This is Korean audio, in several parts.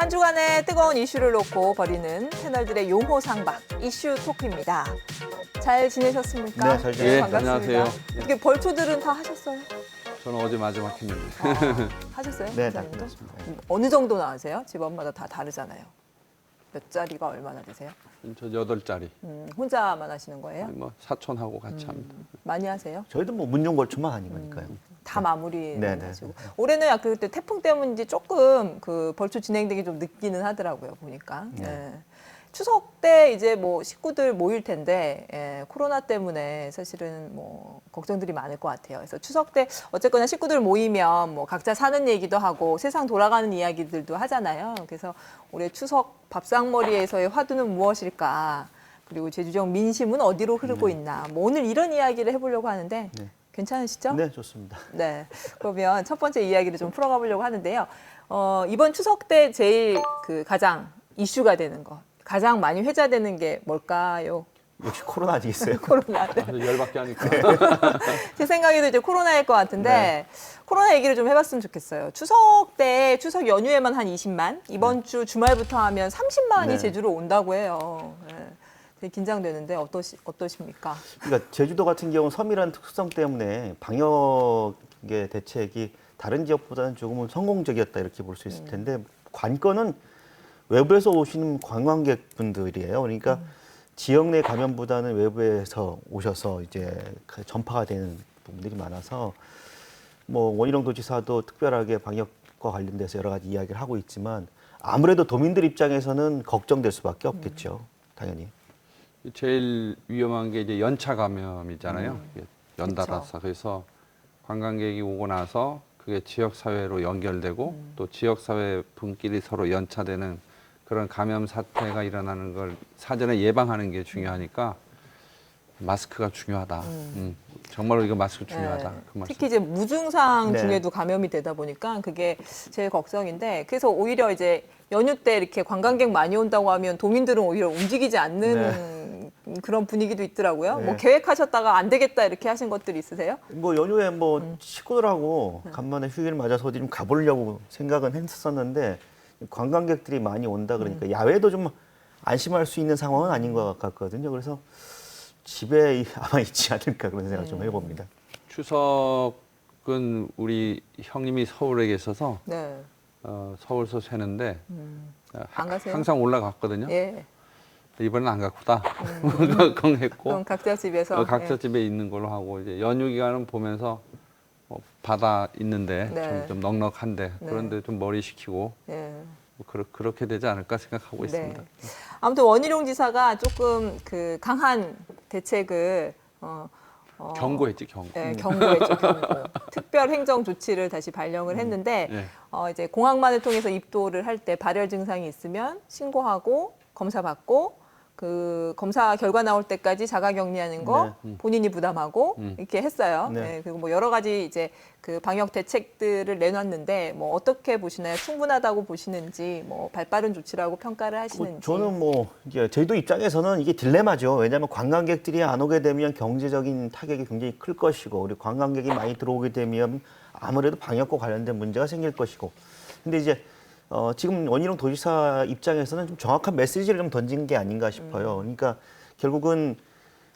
한 주간의 뜨거운 이슈를 놓고 벌이는 채널들의 용호 상박 이슈 토크입니다. 잘 지내셨습니까? 네, 잘 지냈습니다. 반갑습니다. 안녕하세요. 어떻게 벌초들은 다 하셨어요? 저는 어제 마지막 했는데. 하셨어요? 네, 다 기자님도? 끝났습니다. 어느 정도 나으세요? 집안마다 다 다르잖아요. 몇 자리가 얼마나 되세요? 저 8짜리. 혼자만 하시는 거예요? 뭐 사촌하고 같이 합니다. 많이 하세요? 저희도 뭐 문용골초만 아니니까요. 다 마무리 네, 네. 하시고 올해는 약간 그때 태풍 때문인지 조금 그 벌초 진행되기 좀 늦기는 하더라고요 보니까. 네. 예. 추석 때 이제 뭐 식구들 모일 텐데 코로나 때문에 사실은 뭐 걱정들이 많을 것 같아요. 그래서 추석 때 어쨌거나 식구들 모이면 뭐 각자 사는 얘기도 하고 세상 돌아가는 이야기들도 하잖아요. 그래서 올해 추석 밥상머리에서의 화두는 무엇일까? 그리고 제주지역 민심은 어디로 흐르고 있나? 뭐 오늘 이런 이야기를 해보려고 하는데 네. 괜찮으시죠? 네, 좋습니다. 네. 그러면 첫 번째 이야기를 좀 풀어가 보려고 하는데요. 이번 추석 때 제일 그 가장 이슈가 되는 거, 가장 많이 회자되는 게 뭘까요? 역시 코로나 아니겠어요? 코로나. 네. 아주 열받게 하니까. 제 생각에도 이제 코로나일 것 같은데 코로나 얘기를 좀 해봤으면 좋겠어요. 추석 때 추석 연휴에만 한 20만, 이번 주 주말부터 하면 30만이 네. 제주로 온다고 해요. 네. 되게 긴장되는데 어떠십니까? 그러니까 제주도 같은 경우는 섬이라는 특수성 때문에 방역의 대책이 다른 지역보다는 조금은 성공적이었다 이렇게 볼 수 있을 텐데 관건은 외부에서 오시는 관광객분들이에요. 그러니까 지역 내 감염보다는 외부에서 오셔서 이제 그 전파가 되는 부분들이 많아서 뭐 원희룡 도지사도 특별하게 방역과 관련돼서 여러 가지 이야기를 하고 있지만 아무래도 도민들 입장에서는 걱정될 수밖에 없겠죠. 당연히. 제일 위험한 게 이제 연차 감염이잖아요. 이게 연달아서. 그래서 관광객이 오고 나서 그게 지역 사회로 연결되고 또 지역 사회 분끼리 서로 연차되는 그런 감염 사태가 일어나는 걸 사전에 예방하는 게 중요하니까 마스크가 중요하다. 정말로 이거 마스크 중요하다. 네. 그 말씀. 특히 이제 무증상 네. 중에도 감염이 되다 보니까 그게 제일 걱정인데 그래서 오히려 이제 연휴 때 이렇게 관광객 많이 온다고 하면 도민들은 오히려 움직이지 않는 그런 분위기도 있더라고요. 네. 뭐 계획하셨다가 안 되겠다 이렇게 하신 것들이 있으세요? 뭐 연휴에 뭐 친구들하고 간만에 휴일을 맞아서 어디 좀 가보려고 생각은 했었는데 관광객들이 많이 온다 그러니까 야외도 좀 안심할 수 있는 상황은 아닌 것 같거든요. 그래서 집에 아마 있지 않을까 그런 생각 좀 해봅니다. 추석은 우리 형님이 서울에 계셔서 네. 서울서 새는데 안 가세요? 항상 올라갔거든요. 예. 이번엔 안 갔구나. 걱정했고 그럼 각자 집에서 각자 예. 집에 있는 걸로 하고 이제 연휴 기간은 보면서 바다 있는데 네. 좀 넉넉한데 네. 그런데 좀 머리 식히고 예. 그렇게 되지 않을까 생각하고 있습니다. 네. 아무튼 원희룡 지사가 조금 그 강한 대책을 경고했지 경고. 네, 경고했죠, 경고. 특별 행정 조치를 다시 발령을 했는데 네. 이제 공항만을 통해서 입도를 할 때 발열 증상이 있으면 신고하고 검사 받고 그 검사 결과 나올 때까지 자가 격리하는 거 본인이 부담하고 이렇게 했어요. 네. 네, 그리고 뭐 여러 가지 이제 그 방역 대책들을 내놨는데 뭐 어떻게 보시나요? 충분하다고 보시는지 뭐 발빠른 조치라고 평가를 하시는지. 저는 뭐 이제 제주도 입장에서는 이게 딜레마죠. 왜냐하면 관광객들이 안 오게 되면 경제적인 타격이 굉장히 클 것이고 우리 관광객이 많이 들어오게 되면 아무래도 방역과 관련된 문제가 생길 것이고. 근데 이제 지금 원희룡 도지사 입장에서는 좀 정확한 메시지를 좀 던진 게 아닌가 싶어요. 그러니까 결국은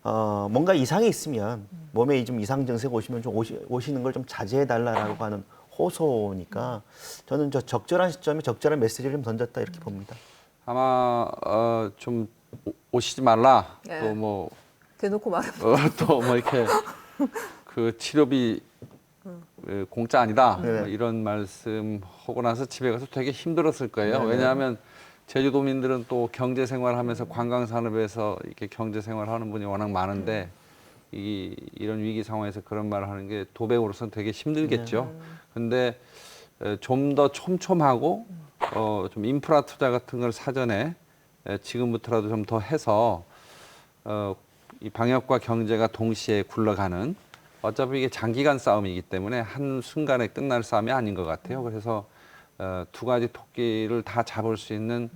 뭔가 이상이 있으면 몸에 좀 이상 증세가 오시면 좀 오시는 걸 좀 자제해 달라라고 하는 호소니까 저는 저 적절한 시점에 적절한 메시지를 좀 던졌다 이렇게 봅니다. 아마 좀 오시지 말라. 네. 또 대놓고 말하면 뭐 이렇게 그 치료비 공짜 아니다. 네. 뭐 이런 말씀 하고 나서 집에 가서 되게 힘들었을 거예요. 네. 왜냐하면 제주도민들은 또 경제 생활하면서 관광 산업에서 이렇게 경제 생활하는 분이 워낙 많은데 이런 위기 상황에서 그런 말을 하는 게 도배우로서는 되게 힘들겠죠. 근데 좀 더 촘촘하고 좀 인프라 투자 같은 걸 사전에 지금부터라도 좀 더 해서 이 방역과 경제가 동시에 굴러가는 어차피 이게 장기간 싸움이기 때문에 한 순간에 끝날 싸움이 아닌 것 같아요. 그래서 두 가지 토끼를 다 잡을 수 있는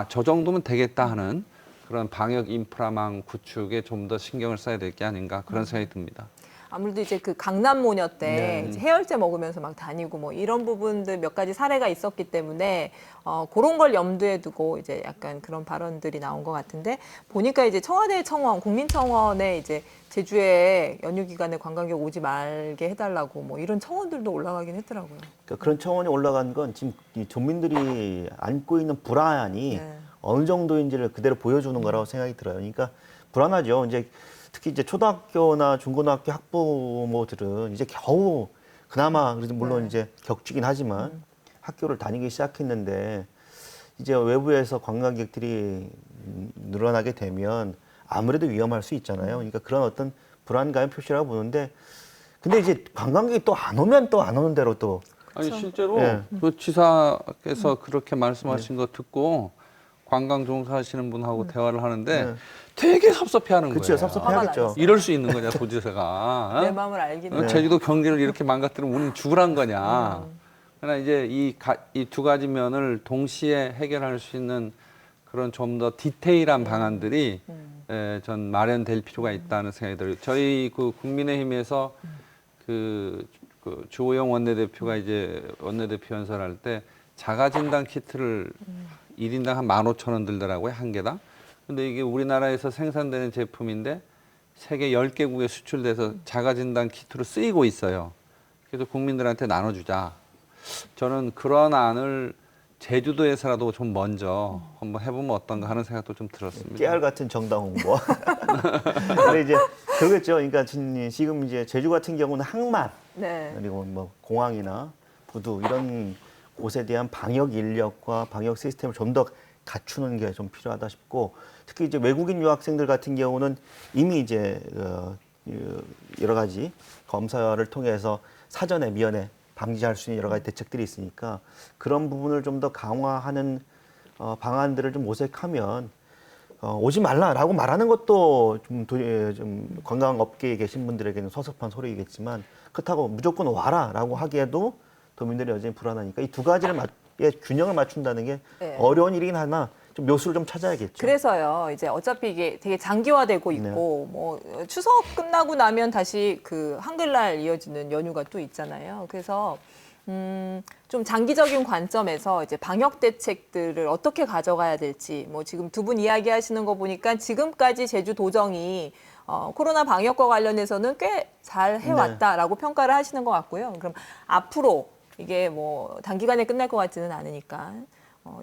저 정도면 되겠다 하는 그런 방역 인프라망 구축에 좀 더 신경을 써야 될 게 아닌가 그런 생각이 듭니다. 아무래도 이제 그 강남 모녀 때 네. 이제 해열제 먹으면서 막 다니고 뭐 이런 부분들 몇 가지 사례가 있었기 때문에 그런 걸 염두에 두고 이제 약간 그런 발언들이 나온 것 같은데 보니까 이제 청와대 청원, 국민청원에 이제 제주에 연휴 기간에 관광객 오지 말게 해달라고 뭐 이런 청원들도 올라가긴 했더라고요. 그러니까 그런 청원이 올라간 건 지금 이 조민들이 안고 있는 불안이 네. 어느 정도인지를 그대로 보여주는 거라고 생각이 들어요. 그러니까 불안하죠. 이제 특히 이제 초등학교나 중고등학교 학부모들은 이제 겨우 그나마 그래도 물론 네. 이제 격주긴 하지만 학교를 다니기 시작했는데 이제 외부에서 관광객들이 늘어나게 되면 아무래도 위험할 수 있잖아요. 그러니까 그런 어떤 불안감의 표시라고 보는데 근데 이제 관광객이 또 안 오면 또 안 오는 대로 또 아니 실제로 예. 그 지사께서 그렇게 말씀하신 거 듣고 관광 종사하시는 분하고 대화를 하는데 네. 되게 섭섭해하는 그렇죠. 거예요. 섭섭해하겠죠. 이럴 수 있는 거냐 도지사가? 내 어? 마음을 알긴 네. 해. 제주도 경기를 이렇게 망가뜨리면 우리는 죽으란 거냐? 그러나 이제 이 두 가지 면을 동시에 해결할 수 있는 그런 좀 더 디테일한 방안들이 전 마련될 필요가 있다는 생각이 들어요. 저희 그 국민의힘에서 그 주호영 원내대표가 이제 원내대표 연설할 때 자가진단 키트를 1인당 한 15,000원 들더라고요, 한 개당. 근데 이게 우리나라에서 생산되는 제품인데 세계 10개국에 수출돼서 자가진단 키트로 쓰이고 있어요. 그래서 국민들한테 나눠주자. 저는 그런 안을 제주도에서라도 좀 먼저 한번 해보면 어떤가 하는 생각도 좀 들었습니다. 깨알 같은 정당 홍보. 근데 이제 그러겠죠. 그러니까 지금 이제 제주 같은 경우는 항만 네. 그리고 뭐 공항이나 부두 이런 곳에 대한 방역 인력과 방역 시스템을 좀 더 갖추는 게 좀 필요하다 싶고 특히 이제 외국인 유학생들 같은 경우는 이미 이제 여러 가지 검사를 통해서 사전에 미연에 방지할 수 있는 여러 가지 대책들이 있으니까 그런 부분을 좀 더 강화하는 방안들을 좀 모색하면 오지 말라라고 말하는 것도 좀 관광업계에 계신 분들에게는 섭섭한 소리이겠지만 그렇다고 무조건 와라라고 하기에도 도민들이 여전히 불안하니까 이 두 가지를 균형을 맞춘다는 게 네. 어려운 일이긴 하나 좀 묘수를 좀 찾아야겠죠. 그래서요, 이제 어차피 이게 되게 장기화되고 있고, 뭐, 추석 끝나고 나면 다시 그 한글날 이어지는 연휴가 또 있잖아요. 그래서, 좀 장기적인 관점에서 이제 방역 대책들을 어떻게 가져가야 될지, 뭐 지금 두 분 이야기하시는 거 보니까 지금까지 제주 도정이 코로나 방역과 관련해서는 꽤 잘 해왔다라고 평가를 하시는 것 같고요. 그럼 앞으로 이게 뭐 단기간에 끝날 것 같지는 않으니까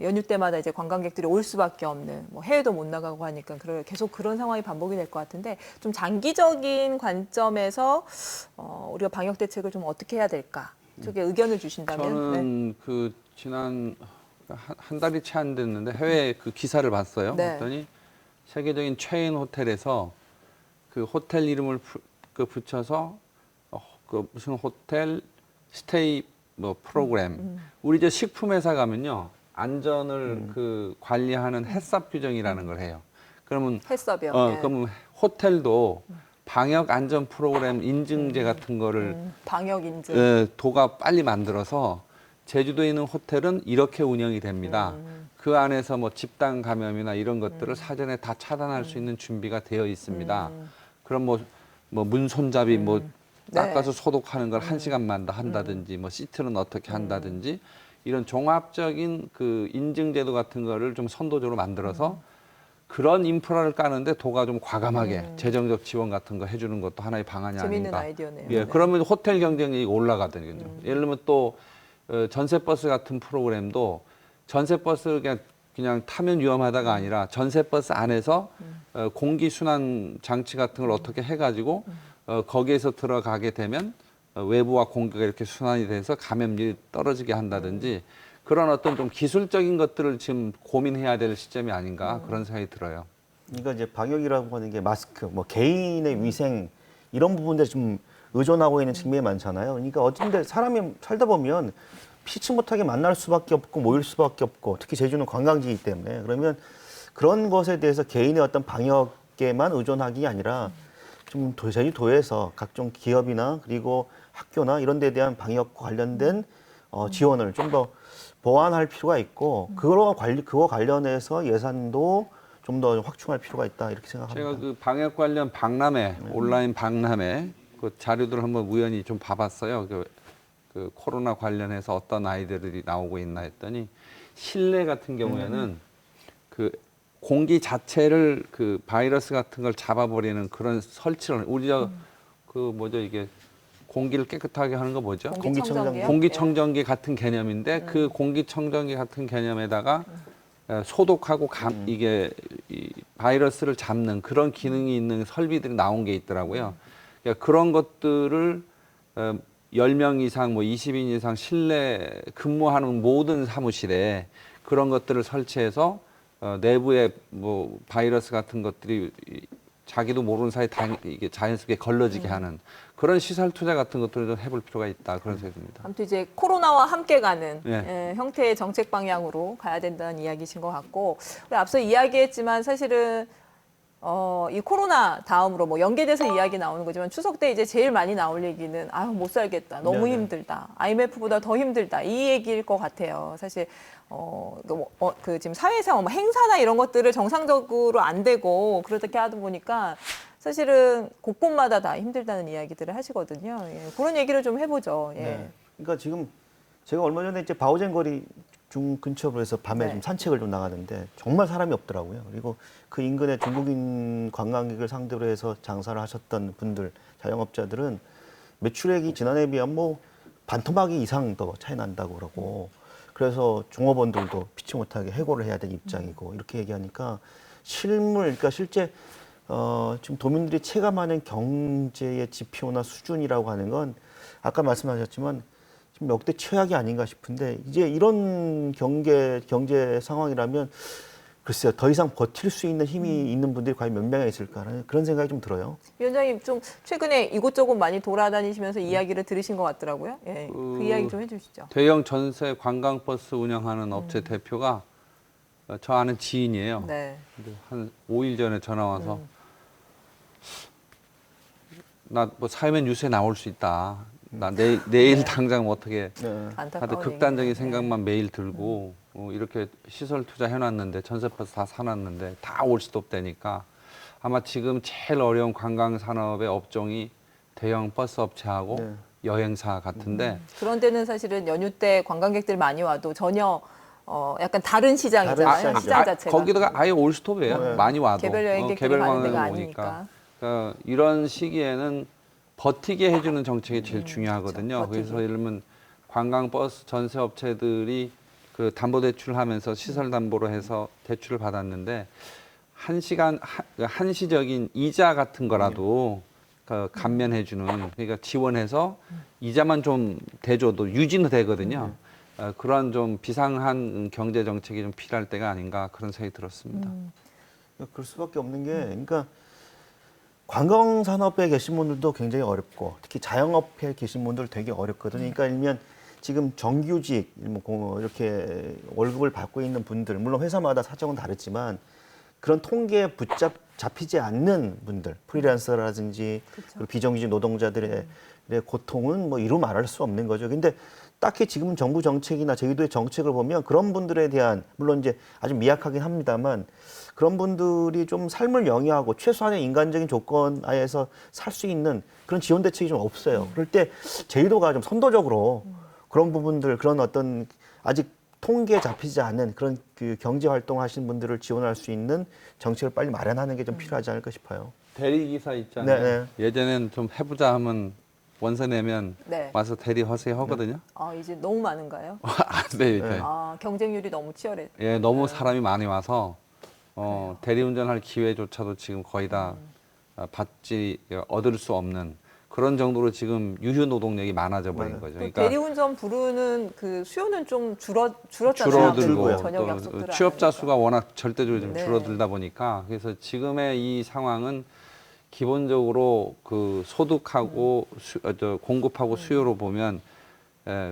연휴 때마다 이제 관광객들이 올 수밖에 없는 뭐 해외도 못 나가고 하니까 계속 그런 상황이 반복이 될 것 같은데 좀 장기적인 관점에서 우리가 방역 대책을 좀 어떻게 해야 될까? 쪽에 의견을 주신다면 저는 그 지난 한 달이 채 안 됐는데 해외 그 기사를 봤어요. 네. 그랬더니 세계적인 체인 호텔에서 그 호텔 이름을 붙여서 그 무슨 호텔 스테이 뭐 프로그램. 우리 저 식품 회사 가면요. 안전을 그 관리하는 햇삽 규정이라는 걸 해요. 그러면 해썹이요. 예. 그러면 호텔도 방역 안전 프로그램 인증제 같은 거를 방역 인증. 도가 빨리 만들어서 제주도에 있는 호텔은 이렇게 운영이 됩니다. 그 안에서 뭐 집단 감염이나 이런 것들을 사전에 다 차단할 수 있는 준비가 되어 있습니다. 그럼 뭐 문 손잡이 뭐 닦아서 소독하는 걸 1시간만 더 한다든지 뭐 시트는 어떻게 한다든지 이런 종합적인 그 인증제도 같은 거를 좀 선도적으로 만들어서 그런 인프라를 까는데 도가 좀 과감하게 재정적 지원 같은 거 해주는 것도 하나의 방안이 재밌는 아닌가. 아이디어네요. 예, 네. 그러면 호텔 경쟁력이 올라가거든요. 예를 들면 또 전세버스 같은 프로그램도 전세버스 그냥 타면 위험하다가 아니라 전세버스 안에서 공기 순환 장치 같은 걸 어떻게 해가지고 거기에서 들어가게 되면 외부와 공기가 이렇게 순환이 돼서 감염률이 떨어지게 한다든지 그런 어떤 좀 기술적인 것들을 지금 고민해야 될 시점이 아닌가 그런 생각이 들어요. 그러니까 이제 방역이라고 하는 게 마스크, 뭐 개인의 위생 이런 부분들에 좀 의존하고 있는 측면이 많잖아요. 그러니까 어쩐데 사람이 살다 보면 피치 못하게 만날 수밖에 없고 모일 수밖에 없고 특히 제주는 관광지이기 때문에 그러면 그런 것에 대해서 개인의 어떤 방역에만 의존하기 아니라 좀 제주도에서 각종 기업이나 그리고 학교나 이런 데에 대한 방역과 관련된 지원을 좀 더 보완할 필요가 있고 그거 관련해서 예산도 좀 더 확충할 필요가 있다 이렇게 생각합니다. 제가 그 방역 관련 박람회 온라인 박람회 그 자료들을 한번 우연히 좀 봐봤어요. 그 코로나 관련해서 어떤 아이들이 나오고 있나 했더니 실내 같은 경우에는 그 공기 자체를 그 바이러스 같은 걸 잡아버리는 그런 설치를 우리 그 뭐죠 이게 공기를 깨끗하게 하는 거 뭐죠? 공기청정기요? 공기청정기 같은 개념인데 그 공기청정기 같은 개념에다가 소독하고 이게 이 바이러스를 잡는 그런 기능이 있는 설비들이 나온 게 있더라고요. 그러니까 그런 것들을 10명 이상, 뭐 20인 이상 실내 근무하는 모든 사무실에 그런 것들을 설치해서 내부에 뭐 바이러스 같은 것들이 자기도 모르는 사이 이게 자연스럽게 걸러지게 하는 그런 시설 투자 같은 것들을 좀 해볼 필요가 있다 그런 생각입니다. 아무튼 이제 코로나와 함께 가는 네. 형태의 정책 방향으로 가야 된다는 이야기신 것 같고 우리 앞서 이야기했지만 사실은 이 코로나 다음으로 뭐 연계돼서 이야기 나오는 거지만 추석 때 이제 제일 많이 나올 얘기는 아유 못 살겠다 너무 네네. 힘들다 IMF보다 더 힘들다 이 얘기일 것 같아요. 사실 그 지금 사회상 뭐 행사나 이런 것들을 정상적으로 안 되고 그렇게 하다 보니까 사실은 곳곳마다 다 힘들다는 이야기들을 하시거든요. 예, 그런 얘기를 좀 해보죠. 예. 네. 그러니까 지금 제가 얼마 전에 이제 바오젠 거리 중 근처로 해서 밤에 네. 좀 산책을 좀 나가는데 정말 사람이 없더라고요. 그리고 그 인근에 중국인 관광객을 상대로 해서 장사를 하셨던 분들, 자영업자들은 매출액이 지난해에 비하면 뭐 반토막이 이상 더 차이 난다고 그러고 그래서 종업원들도 피치 못하게 해고를 해야 될 입장이고 이렇게 얘기하니까 그러니까 실제 지금 도민들이 체감하는 경제의 지표나 수준이라고 하는 건 아까 말씀하셨지만 지금 역대 최악이 아닌가 싶은데 이제 이런 경제 상황이라면 글쎄요 더 이상 버틸 수 있는 힘이 있는 분들이 과연 몇 명이나 있을까라는 그런 생각이 좀 들어요. 위원장님 좀 최근에 이곳저곳 많이 돌아다니시면서 이야기를 들으신 것 같더라고요. 예, 그 이야기 좀 해주시죠. 대형 전세 관광버스 운영하는 업체 대표가 저 아는 지인이에요. 네. 근데 한 5일 전에 전화 와서 나 뭐 사회면 뉴스에 나올 수 있다. 나 내일 당장 어떻게 네. 안타까운 하여튼 극단적인 얘기네요. 생각만 매일 들고 이렇게 시설 투자 해놨는데 전세버스 다 사놨는데 다 올 수도 없다니까 아마 지금 제일 어려운 관광 산업의 업종이 대형 버스 업체하고 네. 여행사 같은데 그런 데는 사실은 연휴 때 관광객들 많이 와도 전혀 약간 다른 시장이잖아요. 다른 시장이죠. 시장 자체가. 거기다가 아예 올 스톱이에요. 네. 많이 와도 개별 여행객들이 개별 가는 관광객 데가 오니까. 아니니까. 그러니까 이런 시기에는 버티게 해주는 정책이 제일 중요하거든요. 그렇죠. 버티기. 그래서 예를 들면 관광버스 전세 업체들이 그 담보대출하면서 시설 담보로 해서 대출을 받았는데 한시적인 이자 같은 거라도 그 감면해주는 그러니까 지원해서 이자만 좀 대줘도 유지는 되거든요. 그런 좀 비상한 경제 정책이 좀 필요할 때가 아닌가 그런 생각이 들었습니다. 그럴 수밖에 없는 게 그러니까 관광 산업에 계신 분들도 굉장히 어렵고 특히 자영업에 계신 분들 되게 어렵거든요. 그러니까 일면 지금 정규직 이렇게 월급을 받고 있는 분들 물론 회사마다 사정은 다르지만 그런 통계에 잡히지 않는 분들 프리랜서라든지 그리고 비정규직 노동자들의 고통은 뭐 이루 말할 수 없는 거죠. 근데 딱히 지금 정부 정책이나 제주도의 정책을 보면 그런 분들에 대한 물론 이제 아주 미약하긴 합니다만 그런 분들이 좀 삶을 영위하고 최소한의 인간적인 조건 하에서 살 수 있는 그런 지원 대책이 좀 없어요. 그럴 때 제주도가 좀 선도적으로 그런 부분들 그런 어떤 아직 통계에 잡히지 않은 그런 그 경제 활동하시는 분들을 지원할 수 있는 정책을 빨리 마련하는 게 좀 필요하지 않을까 싶어요. 대리기사 있잖아요. 네, 예전엔 좀 해보자 하면 원서 내면 네. 와서 대리 허세 하거든요. 이제 너무 많은가요? 네, 네. 경쟁률이 너무 치열해. 예, 너무 사람이 많이 와서 대리운전할 기회조차도 지금 거의 다 얻을 수 없는 그런 정도로 지금 유휴 노동력이 많아져 버린 거죠. 또 그러니까 대리운전 부르는 그 수요는 좀 줄었잖아요. 줄어들고 저녁 또 약속들을 취업자 안 수가 워낙 절대적으로 좀 네. 줄어들다 보니까 그래서 지금의 이 상황은 기본적으로 그 소득하고 공급하고 수요로 보면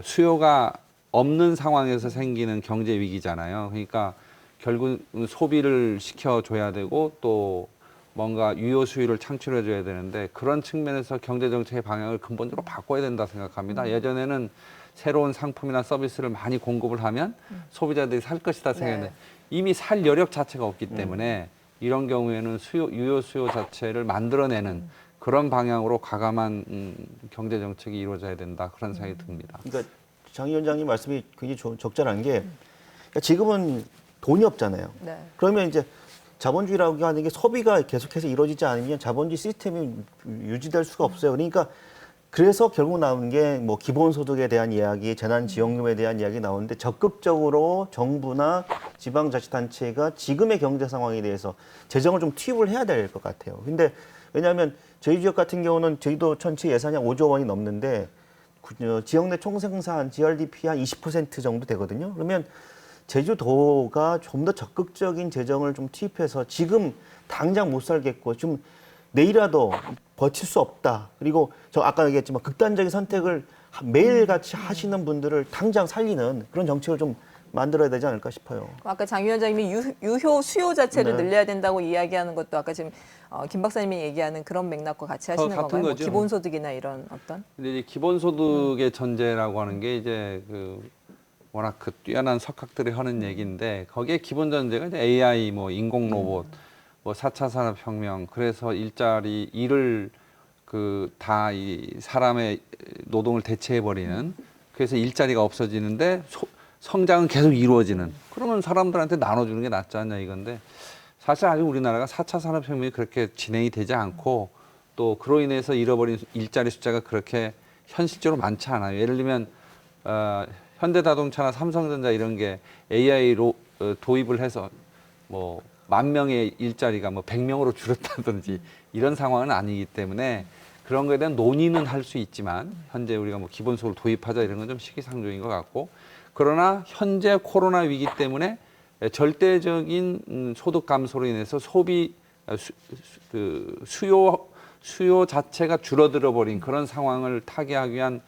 수요가 없는 상황에서 생기는 경제 위기잖아요. 그러니까 결국 소비를 시켜줘야 되고 또 뭔가 유효 수요를 창출해줘야 되는데 그런 측면에서 경제정책의 방향을 근본적으로 바꿔야 된다 생각합니다. 예전에는 새로운 상품이나 서비스를 많이 공급을 하면 소비자들이 살 것이다 생각했는데 이미 살 여력 자체가 없기 때문에 이런 경우에는 유효 수요 자체를 만들어내는 그런 방향으로 과감한 경제 정책이 이루어져야 된다 그런 생각이 듭니다. 그러니까 장 위원장님 말씀이 굉장히 적절한 게 그러니까 지금은 돈이 없잖아요. 네. 그러면 이제 자본주의라고 하는 게 소비가 계속해서 이루어지지 않으면 자본주의 시스템이 유지될 수가 없어요. 그러니까 그래서 결국 나오는 게 뭐 기본소득에 대한 이야기, 재난지원금에 대한 이야기 나오는데 적극적으로 정부나 지방자치단체가 지금의 경제 상황에 대해서 재정을 좀 투입을 해야 될 것 같아요. 근데 왜냐하면 저희 지역 같은 경우는 저희도 전체 예산이 한 5조 원이 넘는데 지역 내 총생산 GRDP 한 20% 정도 되거든요. 그러면 제주도가 좀 더 적극적인 재정을 좀 투입해서 지금 당장 못 살겠고 좀 내일이라도 버틸 수 없다. 그리고 저 아까 얘기했지만 극단적인 선택을 매일같이 하시는 분들을 당장 살리는 그런 정책을 좀 만들어야 되지 않을까 싶어요. 아까 장 위원장님이 유효 수요 자체를 네. 늘려야 된다고 이야기하는 것도 아까 지금 김 박사님이 얘기하는 그런 맥락과 같이 하시는 같은 건가요? 뭐 거죠. 기본소득이나 이런 어떤? 근데 이제 기본소득의 전제라고 하는 게 이제 워낙 뛰어난 석학들이 하는 얘기인데 거기에 기본 전제가 이제 AI, 뭐 인공 로봇, 뭐 4차 산업혁명, 그래서 일을 다 이 사람의 노동을 대체해 버리는, 그래서 일자리가 없어지는데 성장은 계속 이루어지는, 그러면 사람들한테 나눠주는 게 낫지 않냐 이건데, 사실 아직 우리나라가 4차 산업혁명이 그렇게 진행이 되지 않고 또 그로 인해서 잃어버린 일자리 숫자가 그렇게 현실적으로 많지 않아요. 예를 들면 현대자동차나 삼성전자 이런 게 AI로 도입을 해서 뭐 10,000명의 일자리가 뭐 100명으로 줄었다든지 이런 상황은 아니기 때문에 그런 거에 대한 논의는 할 수 있지만 현재 우리가 뭐 기본소득을 도입하자 이런 건 좀 시기상조인 것 같고, 그러나 현재 코로나 위기 때문에 절대적인 소득 감소로 인해서 수요 자체가 줄어들어 버린 그런 상황을 타개하기 위한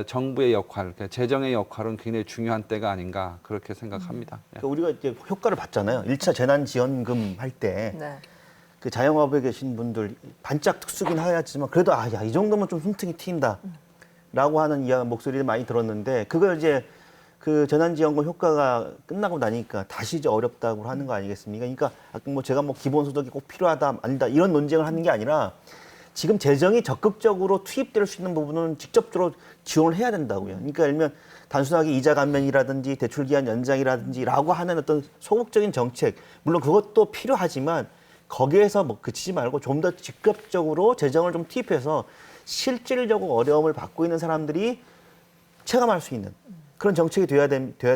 정부의 역할, 그러니까 재정의 역할은 굉장히 중요한 때가 아닌가 그렇게 생각합니다. 그러니까 우리가 이제 효과를 봤잖아요. 1차 재난지원금 할 때 네. 그 자영업에 계신 분들 반짝 특수긴 하였지만 그래도 이 정도면 좀 숨통이 트인다라고 하는 목소리를 많이 들었는데, 그걸 이제 그 재난지원금 효과가 끝나고 나니까 다시 이제 어렵다고 하는 거 아니겠습니까? 그러니까 아까 뭐 제가 뭐 기본소득이 꼭 필요하다 아니다 이런 논쟁을 하는 게 아니라 지금 재정이 적극적으로 투입될 수 있는 부분은 직접적으로 지원을 해야 된다고요. 그러니까 예를 들면 단순하게 이자 감면이라든지 대출 기한 연장이라든지라고 하는 어떤 소극적인 정책, 물론 그것도 필요하지만 거기에서 뭐 그치지 말고 좀 더 직접적으로 재정을 좀 투입해서 실질적으로 어려움을 받고 있는 사람들이 체감할 수 있는 그런 정책이 돼야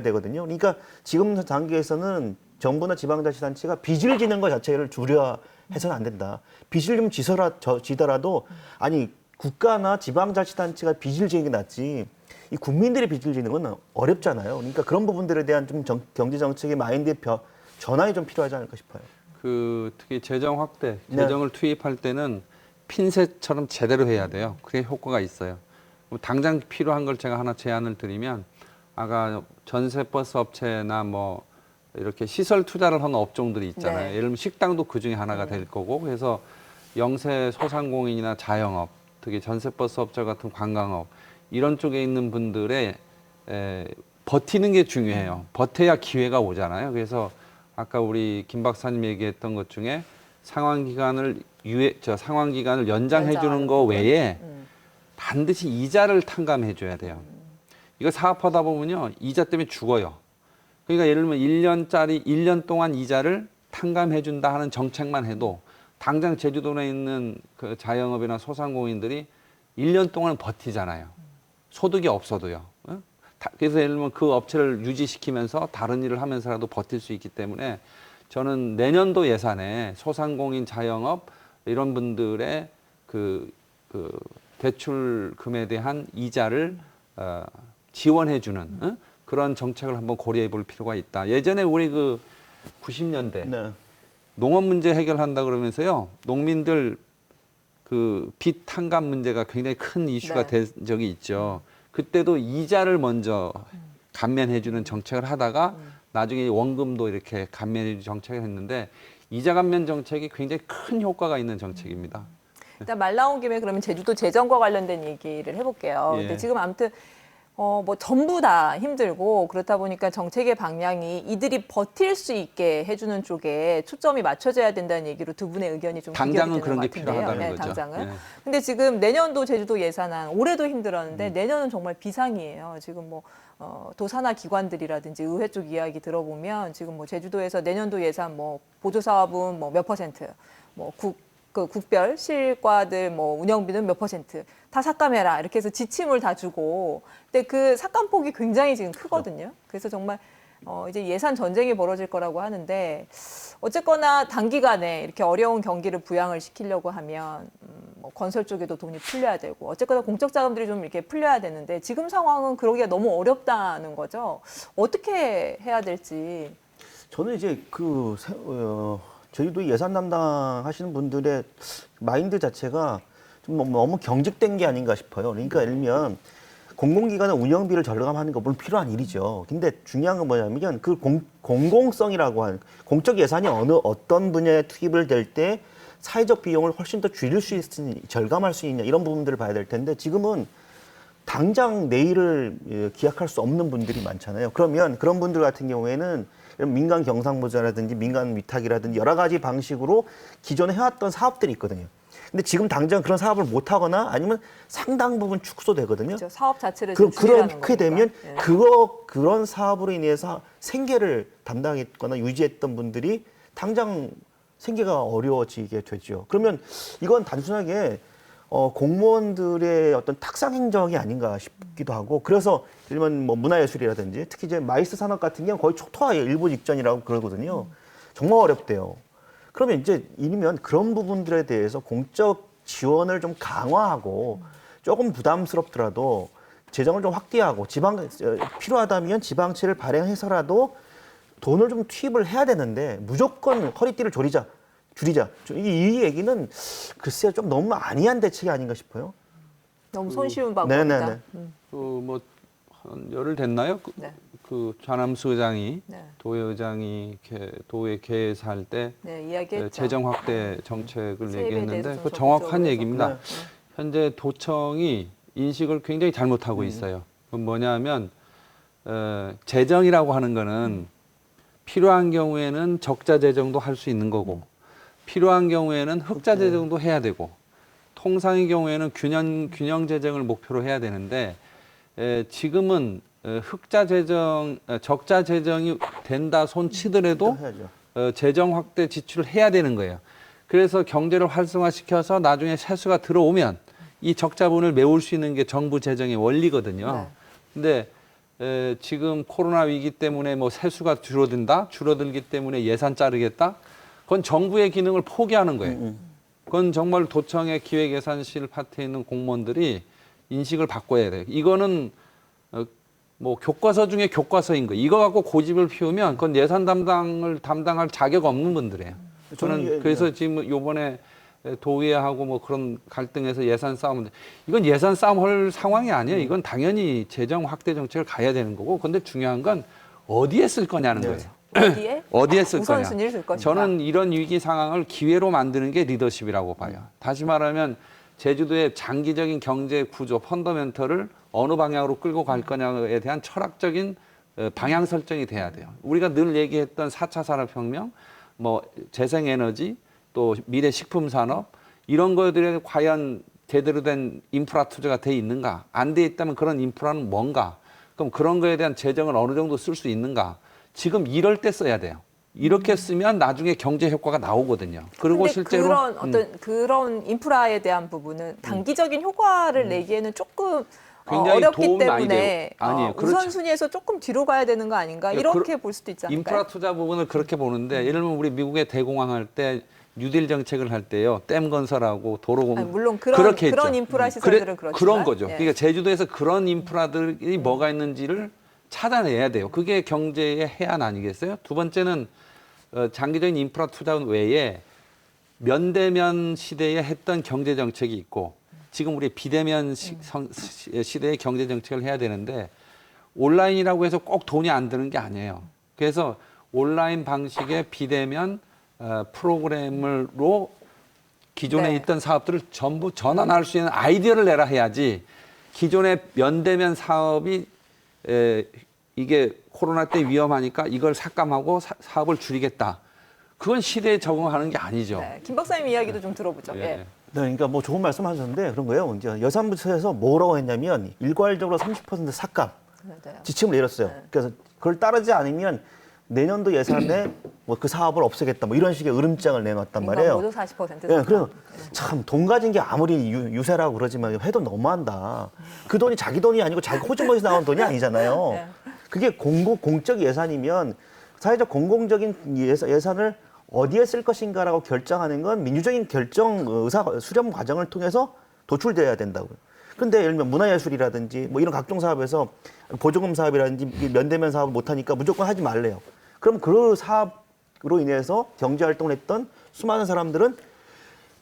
되거든요. 그러니까 지금 단계에서는 정부나 지방자치단체가 빚을 지는 것 자체를 줄여 해서는 안 된다. 빚을 좀 지더라도 아니 국가나 지방자치단체가 빚을 지는 게 낫지 이 국민들이 빚을 지는 건 어렵잖아요. 그러니까 그런 부분들에 대한 좀 경제정책의 마인드의 전환이 좀 필요하지 않을까 싶어요. 특히 재정 확대, 네. 재정을 투입할 때는 핀셋처럼 제대로 해야 돼요. 그게 효과가 있어요. 당장 필요한 걸 제가 하나 제안을 드리면, 아까 전세버스 업체나 뭐 이렇게 시설 투자를 하는 업종들이 있잖아요. 네. 예를 들면 식당도 그 중에 하나가 될 거고, 그래서 영세 소상공인이나 자영업, 특히 전세버스 업체 같은 관광업 이런 쪽에 있는 분들의 버티는 게 중요해요. 버텨야 기회가 오잖아요. 그래서 아까 우리 김 박사님 얘기했던 것 중에 상환 기간을 연장해 주는 거 외에 반드시 이자를 탕감해 줘야 돼요. 이거 사업하다 보면요, 이자 때문에 죽어요. 그러니까 예를 들면 1년 동안 이자를 탕감해 준다 하는 정책만 해도 당장 제주도에 있는 그 자영업이나 소상공인들이 1년 동안 버티잖아요. 소득이 없어도요. 그래서 예를 들면 그 업체를 유지시키면서 다른 일을 하면서라도 버틸 수 있기 때문에 저는 내년도 예산에 소상공인, 자영업 이런 분들의 그 대출금에 대한 이자를 지원해주는 그런 정책을 한번 고려해 볼 필요가 있다. 예전에 우리 90년대 네. 농업 문제 해결한다 그러면서요, 농민들 빚 탕감 문제가 굉장히 큰 이슈가 네. 된 적이 있죠. 그때도 이자를 먼저 감면해주는 정책을 하다가 나중에 원금도 이렇게 감면해주는 정책을 했는데, 이자 감면 정책이 굉장히 큰 효과가 있는 정책입니다. 일단 말 나온 김에 그러면 제주도 재정과 관련된 얘기를 해볼게요. 예. 근데 지금 아무튼 뭐 전부 다 힘들고 그렇다 보니까 정책의 방향이 이들이 버틸 수 있게 해주는 쪽에 초점이 맞춰져야 된다는 얘기로 두 분의 의견이 좀 당장은 귀결이 되는 그런 게 것 같은데요. 필요하다는 네, 거죠. 당장은. 예. 근데 지금 내년도 제주도 예산안 올해도 힘들었는데 내년은 정말 비상이에요. 지금 뭐 도산하 기관들이라든지 의회 쪽 이야기 들어보면 지금 뭐 제주도에서 내년도 예산 뭐 보조 사업은 뭐 몇 퍼센트, 뭐 국별 실과들 뭐 운영비는 몇 퍼센트 다 삭감해라 이렇게 해서 지침을 다 주고 근데 그 삭감폭이 굉장히 지금 크거든요. 그래서 정말 이제 예산 전쟁이 벌어질 거라고 하는데 어쨌거나 단기간에 이렇게 어려운 경기를 부양을 시키려고 하면 뭐 건설 쪽에도 돈이 풀려야 되고 어쨌거나 공적 자금들이 좀 이렇게 풀려야 되는데 지금 상황은 그러기가 너무 어렵다는 거죠. 어떻게 해야 될지. 저는 이제 저희도 예산 담당하시는 분들의 마인드 자체가 좀 너무 경직된 게 아닌가 싶어요. 그러니까 예를 들면 공공기관의 운영비를 절감하는 거 물론 필요한 일이죠. 근데 중요한 건 뭐냐면 그 공공성이라고 하는 공적 예산이 어떤 분야에 투입을 될 때 사회적 비용을 훨씬 더 줄일 수 있으니 절감할 수 있냐 이런 부분들을 봐야 될 텐데 지금은 당장 내일을 기약할 수 없는 분들이 많잖아요. 그러면 그런 분들 같은 경우에는 민간 경상보조라든지 민간 위탁이라든지 여러 가지 방식으로 기존에 해왔던 사업들이 있거든요. 근데 지금 당장 그런 사업을 못 하거나 아니면 상당 부분 축소되거든요. 그렇죠. 사업 자체를 좀 줄이라는 그렇게 되면 예. 그런 사업으로 인해서 생계를 담당했거나 유지했던 분들이 당장 생계가 어려워지게 되죠. 그러면 이건 단순하게 공무원들의 어떤 탁상 행정이 아닌가 싶기도 하고 그래서 예를 들면 뭐 문화예술이라든지 특히 이제 마이스 산업 같은 경우는 거의 초토화 일부 직전이라고 그러거든요. 정말 어렵대요. 그러면 이제 이르면 그런 부분들에 대해서 공적 지원을 좀 강화하고 조금 부담스럽더라도 재정을 좀 확대하고 필요하다면 지방채를 발행해서라도 돈을 좀 투입을 해야 되는데 무조건 허리띠를 줄이자. 이 얘기는 글쎄요 좀 너무 안이한 대책이 아닌가 싶어요. 너무 손쉬운 방법이다. 네네네. 뭐 한 열흘 됐나요? 네. 그 좌남수 의장이 네. 도의 의장이 도의 개회할 때 네, 이야기했죠. 재정 확대 정책을 세입에 얘기했는데 대해서 그 좀 정확한 적극적으로 얘기입니다. 해서. 현재 도청이 인식을 굉장히 잘못하고 있어요. 그건 뭐냐면 재정이라고 하는 거는 필요한 경우에는 적자 재정도 할 수 있는 거고 필요한 경우에는 흑자 재정도 해야 되고 통상의 경우에는 균형 재정을 목표로 해야 되는데 지금은 흑자 재정, 적자 재정이 된다 손 치더라도 해야죠. 재정 확대 지출을 해야 되는 거예요. 그래서 경제를 활성화시켜서 나중에 세수가 들어오면 이 적자분을 메울 수 있는 게 정부 재정의 원리거든요. 근데 지금 코로나 위기 때문에 뭐 세수가 줄어들기 때문에 예산 자르겠다. 그건 정부의 기능을 포기하는 거예요. 그건 정말 도청의 기획예산실 파트에 있는 공무원들이 인식을 바꿔야 돼요. 이거는 뭐 교과서 중에 교과서인 거예요. 이거 갖고 고집을 피우면 그건 예산 담당할 자격 없는 분들이에요. 저는 그래서 지금 요번에 도의회하고 뭐 그런 갈등에서 예산 싸움, 이건 예산 싸움 할 상황이 아니에요. 이건 당연히 재정 확대 정책을 가야 되는 거고. 근데 중요한 건 어디에 쓸 거냐는 거예요. 어디에 쓸 거냐. 우선순위를 줄 것인가. 저는 이런 위기 상황을 기회로 만드는 게 리더십이라고 봐요. 다시 말하면 제주도의 장기적인 경제 구조 펀더멘털을 어느 방향으로 끌고 갈 거냐에 대한 철학적인 방향 설정이 돼야 돼요. 우리가 늘 얘기했던 4차 산업혁명, 뭐 재생에너지, 또 미래 식품 산업 이런 것들에 과연 제대로 된 인프라 투자가 돼 있는가? 안 돼 있다면 그런 인프라는 뭔가? 그럼 그런 거에 대한 재정을 어느 정도 쓸 수 있는가? 지금 이럴 때 써야 돼요. 이렇게 쓰면 나중에 경제 효과가 나오거든요. 그리고 실제로 그런 인프라에 대한 부분은 단기적인 효과를 내기에는 조금 굉장히 어렵기 도움 많이 때문에 돼요. 아니에요. 그렇지. 우선순위에서 조금 뒤로 가야 되는 거 아닌가 이렇게 볼 수도 있지 않을까요? 인프라 투자 부분을 그렇게 보는데 예를 들면 우리 미국의 대공황 할 때 뉴딜 정책을 할 때요. 댐 건설하고 도로 공사 물론 그렇게 그런 했죠. 인프라 시설들은 그렇지만 그런 거죠. 예. 그러니까 제주도에서 그런 인프라들이 뭐가 있는지를 찾아내야 돼요. 그게 경제의 해안 아니겠어요? 두 번째는 장기적인 인프라 투자 외에 면대면 시대에 했던 경제 정책이 있고 지금 우리 비대면 시대의 경제 정책을 해야 되는데 온라인이라고 해서 꼭 돈이 안 드는 게 아니에요. 그래서 온라인 방식의 비대면 프로그램으로 기존에 네. 있던 사업들을 전부 전환할 수 있는 아이디어를 내라 해야지 기존의 면대면 사업이 이게 코로나 때 위험하니까 이걸 삭감하고 사업을 줄이겠다. 그건 시대에 적응하는 게 아니죠. 네, 김 박사님 이야기도 좀 들어보죠. 예. 예. 네, 그러니까 뭐 좋은 말씀하셨는데 그런 거예요. 이제 예산부에서 뭐라고 했냐면 일괄적으로 30% 삭감 맞아요. 지침을 내렸어요. 네. 그래서 그걸 따르지 않으면 내년도 예산에 뭐 그 사업을 없애겠다 뭐 이런 식의 으름장을 내놨단 말이에요. 모두 40% 예, 그래서 참 돈 가진 게 아무리 유세라고 그러지만 해도 너무한다. 그 돈이 자기 돈이 아니고 자기 호주머니에서 나온 돈이 아니잖아요. 네. 그게 공적 예산이면 사회적 공공적인 예산을 어디에 쓸 것인가라고 결정하는 건 민주적인 결정 의사 수렴 과정을 통해서 도출돼야 된다고요. 근데 예를 들면 문화예술이라든지 뭐 이런 각종 사업에서 보조금 사업이라든지 면대면 사업을 못하니까 무조건 하지 말래요. 그럼 그 사업으로 인해서 경제활동을 했던 수많은 사람들은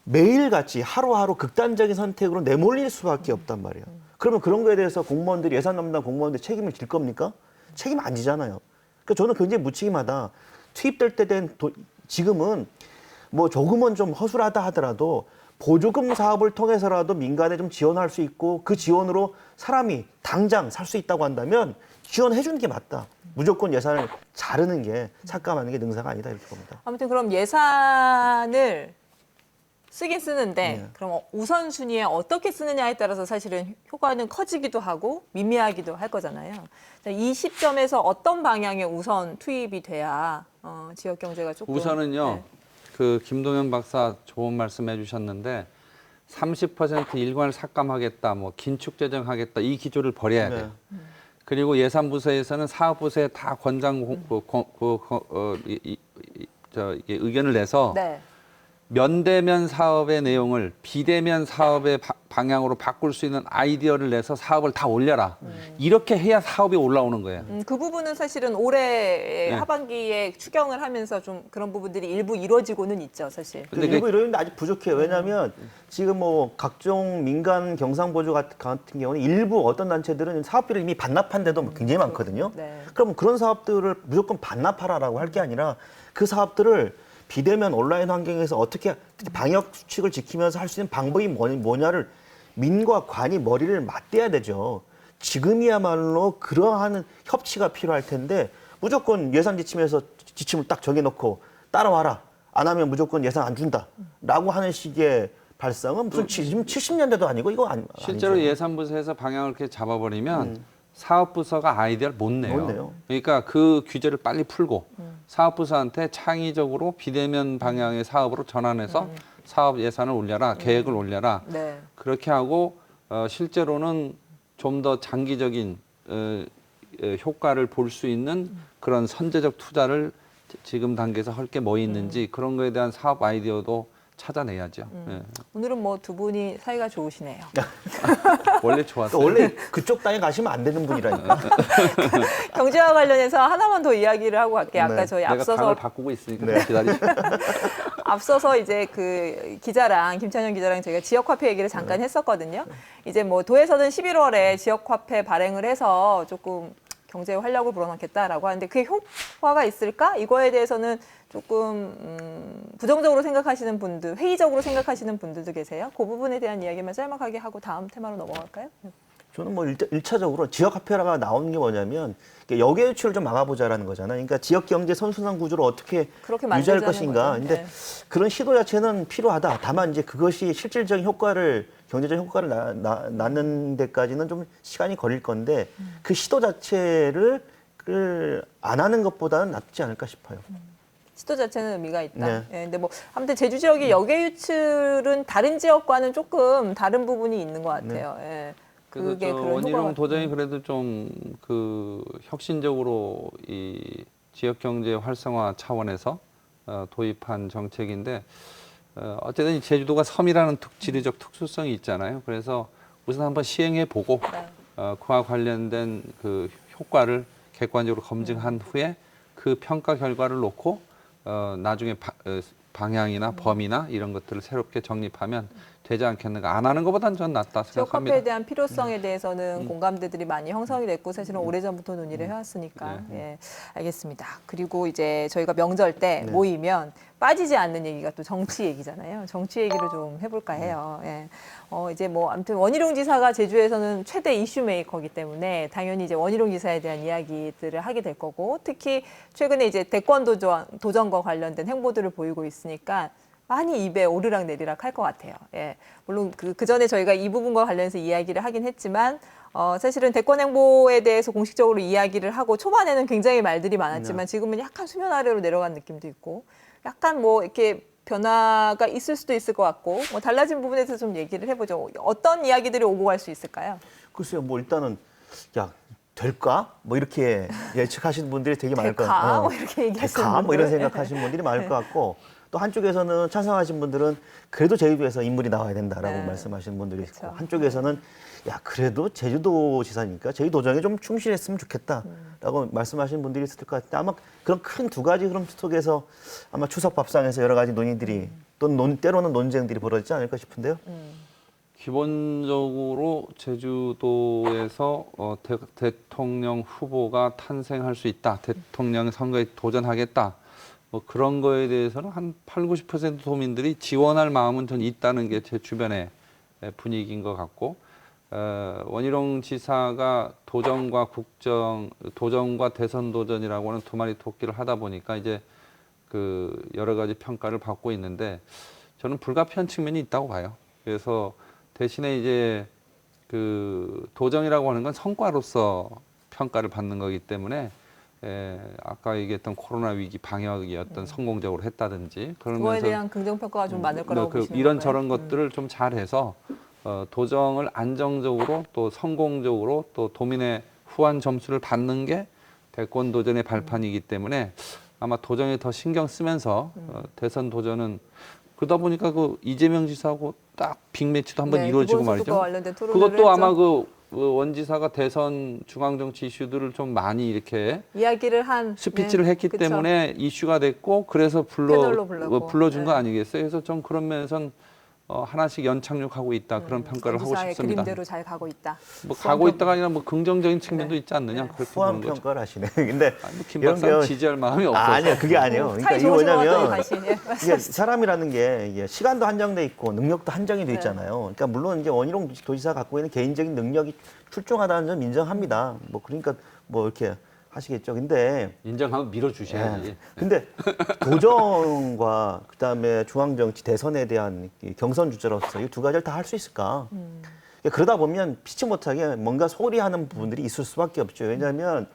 매일같이 하루하루 극단적인 선택으로 내몰릴 수밖에 없단 말이에요. 그러면 그런 거에 대해서 공무원들이 예산 담당 공무원들이 책임을 질 겁니까? 책임 안 지잖아요. 그러니까 저는 굉장히 무책임하다. 투입될 때 된 지금은 뭐 조금은 좀 허술하다 하더라도 보조금 사업을 통해서라도 민간에 좀 지원할 수 있고 그 지원으로 사람이 당장 살 수 있다고 한다면 지원해 주는 게 맞다. 무조건 예산을 자르는 게 삭감하는 게 능사가 아니다 이렇게 봅니다. 아무튼 그럼 예산을 쓰긴 쓰는데 네. 그럼 우선순위에 어떻게 쓰느냐에 따라서 사실은 효과는 커지기도 하고 미미하기도 할 거잖아요. 이 시점에서 어떤 방향의 우선 투입이 돼야 지역 경제가 조금 우선은요. 네. 그 김동현 박사 좋은 말씀해 주셨는데 30% 일괄 삭감하겠다, 뭐 긴축 재정하겠다 이 기조를 버려야 네. 돼요. 그리고 예산부서에서는 사업부서에 다 이게 의견을 내서 네. 면대면 사업의 내용을 비대면 사업의 방향으로 바꿀 수 있는 아이디어를 내서 사업을 다 올려라. 이렇게 해야 사업이 올라오는 거예요. 그 부분은 사실은 올해 네. 하반기에 추경을 하면서 좀 그런 부분들이 일부 이루어지고는 있죠, 사실. 근데 일부 이러는데 아직 부족해요. 왜냐하면 지금 뭐 각종 민간 경상보조 같은 경우는 일부 어떤 단체들은 사업비를 이미 반납한 데도 굉장히 많거든요. 네. 그럼 그런 사업들을 무조건 반납하라라고 할 게 아니라 그 사업들을 비대면 온라인 환경에서 어떻게 방역 수칙을 지키면서 할 수 있는 방법이 뭐냐를 민과 관이 머리를 맞대야 되죠. 지금이야말로 그러한 협치가 필요할 텐데 무조건 예산 지침에서 지침을 딱 정해놓고 따라와라. 안 하면 무조건 예산 안 준다라고 하는 식의 발상은 무슨 지금 70년대도 아니고 이거 실제로 아니죠. 예산부서에서 방향을 이렇게 잡아버리면 사업부서가 아이디어를 못 내요. 못 내요. 그러니까 그 규제를 빨리 풀고 사업부서한테 창의적으로 비대면 방향의 사업으로 전환해서 사업 예산을 올려라, 계획을 올려라. 네. 그렇게 하고 실제로는 좀 더 장기적인 효과를 볼 수 있는 그런 선제적 투자를 지금 단계에서 할 게 뭐 있는지 그런 거에 대한 사업 아이디어도 찾아내야죠. 예. 오늘은 뭐 두 분이 사이가 좋으시네요. 원래 또 좋았어요. 원래 그쪽 땅에 가시면 안 되는 분이라니까. 경제와 관련해서 하나만 더 이야기를 하고 갈게요. 아까 네. 저희 내가 앞서서 강을 바꾸고 있으니까 네. 기다리죠. 앞서서 이제 그 기자랑 김찬현 기자랑 저희가 지역화폐 얘기를 잠깐 했었거든요. 이제 뭐 도에서는 11월에 지역화폐 발행을 해서 조금 경제에 활력을 불어넣겠다라고 하는데 그게 효과가 있을까? 이거에 대해서는 조금 부정적으로 생각하시는 분들, 회의적으로 생각하시는 분들도 계세요. 그 부분에 대한 이야기만 짤막하게 하고 다음 테마로 넘어갈까요? 저는 뭐 일차적으로 지역화폐가 나오는 게 뭐냐면 역외 유출을 좀 막아보자라는 거잖아요. 그러니까 지역 경제 선순환 구조를 어떻게 그렇게 유지할 만들자는 것인가. 거죠. 근데 네. 그런 시도 자체는 필요하다. 다만 이제 그것이 실질적인 효과를 경제적인 효과를 낳는 데까지는 좀 시간이 걸릴 건데 그 시도 자체를 안 하는 것보다는 낫지 않을까 싶어요. 시도 자체는 의미가 있다. 네. 예, 근데 뭐 아무튼 제주 지역의 역외 유출은 다른 지역과는 조금 다른 부분이 있는 것 같아요. 예. 그래서 그게 저 그런 원희룡 효과가 도정이 그래도 좀 그 혁신적으로 이 지역 경제 활성화 차원에서 도입한 정책인데 어쨌든 이 제주도가 섬이라는 지리적 특수성이 있잖아요. 그래서 우선 한번 시행해 보고 네. 그와 관련된 그 효과를 객관적으로 검증한 후에 그 평가 결과를 놓고 나중에 방향이나 범위나 이런 것들을 새롭게 정립하면 되지 않겠는가. 안 하는 것보다는 전 낫다 지역 생각합니다. 화폐에 대한 필요성에 대해서는 공감대들이 많이 형성이 됐고 사실은 오래전부터 논의를 해왔으니까 예, 알겠습니다. 그리고 이제 저희가 명절 때 네. 모이면 빠지지 않는 얘기가 또 정치 얘기잖아요. 정치 얘기를 좀 해볼까 해요. 예. 이제 뭐 아무튼 원희룡 지사가 제주에서는 최대 이슈 메이커이기 때문에 당연히 이제 원희룡 지사에 대한 이야기들을 하게 될 거고 특히 최근에 이제 대권 도전과 관련된 행보들을 보이고 있으니까 많이 입에 오르락 내리락 할 것 같아요. 예. 물론 그 전에 저희가 이 부분과 관련해서 이야기를 하긴 했지만 사실은 대권 행보에 대해서 공식적으로 이야기를 하고 초반에는 굉장히 말들이 많았지만 지금은 약간 수면 아래로 내려간 느낌도 있고 약간 뭐 이렇게 변화가 있을 수도 있을 것 같고 뭐 달라진 부분에 대해서 좀 얘기를 해보죠. 어떤 이야기들이 오고 갈 수 있을까요? 글쎄요, 뭐 일단은 야 될까? 뭐 이렇게 예측하시는 분들이 되게 많을 것 될까? 같아요. 뭐 이렇게 얘기하시는 될까? 뭐 이런 분들. 생각하시는 분들이 많을 것 같고 또 한쪽에서는 찬성하신 분들은 그래도 제주도에서 인물이 나와야 된다라고 네. 말씀하시는 분들이 있고 그렇죠. 한쪽에서는 야 그래도 제주도지사니까 제주도정에 좀 충실했으면 좋겠다라고 말씀하시는 분들이 있을 것 같은데 아마 그런 큰 두 가지 흐름 속에서 아마 추석 밥상에서 여러 가지 논의들이 또 때로는 논쟁들이 벌어지지 않을까 싶은데요. 기본적으로 제주도에서 대통령 후보가 탄생할 수 있다. 대통령 선거에 도전하겠다. 뭐 그런 거에 대해서는 한 80~90% 도민들이 지원할 마음은 전 있다는 게 제 주변의 분위기인 것 같고 원희룡 지사가 도전과 대선 도전이라고 하는 두 마리 토끼를 하다 보니까 이제 그 여러 가지 평가를 받고 있는데 저는 불가피한 측면이 있다고 봐요. 그래서 대신에 이제 그 도정이라고 하는 건 성과로서 평가를 받는 거기 때문에 아까 얘기했던 코로나 위기 방역이 어떤 성공적으로 했다든지 그거에 그러면서 대한 긍정평가가 좀 많을 거라고 보시는 이런 건가요? 저런 것들을 좀 잘해서 도정을 안정적으로 또 성공적으로 또 도민의 후한 점수를 받는 게 대권 도전의 발판이기 때문에 아마 도정에 더 신경 쓰면서 대선 도전은 그러다 보니까 그 이재명 지사하고 딱 빅매치도 한번 네, 이루어지고 기본소득과 말이죠. 관련된 토론을 그것도 했죠. 아마 그 원지사가 대선 중앙정치 이슈들을 좀 많이 이렇게 이야기를 한 스피치를 했기 그쵸. 때문에 이슈가 됐고 그래서 패널로 불렀고. 불러준 거 네. 아니겠어요? 그래서 좀 그런 면에선 하나씩 연착륙하고 있다 그런 평가를 하고 원지사의 싶습니다. 그림대로 잘 가고 있다. 뭐 가고 있다가 아니라 뭐 긍정적인 측면도 있지 않느냐 그렇게 후한 보는 거죠. 평가를 하시네. 근데 아니, 뭐김 이런 박사는 게- 지지할 마음이 없어서. 아니요, 그게 아니에요. 그러니까 사이 이게 좋으신 것 같더니 뭐냐면 다시. 예. 이게 사람이라는 게 이게 시간도 한정돼 있고 능력도 한정이 돼 네. 있잖아요. 그러니까 물론 이제 원희룡 도지사 갖고 있는 개인적인 능력이 출중하다는 점 인정합니다. 뭐 그러니까 뭐 이렇게 하시겠죠. 근데 인정하면 밀어주셔야지. 예. 근데 도정과 그다음에 중앙정치 대선에 대한 이 경선 주자로서 이 두 가지를 다 할 수 있을까? 그러니까 그러다 보면 피치 못하게 뭔가 소홀히 하는 부분들이 있을 수밖에 없죠. 왜냐하면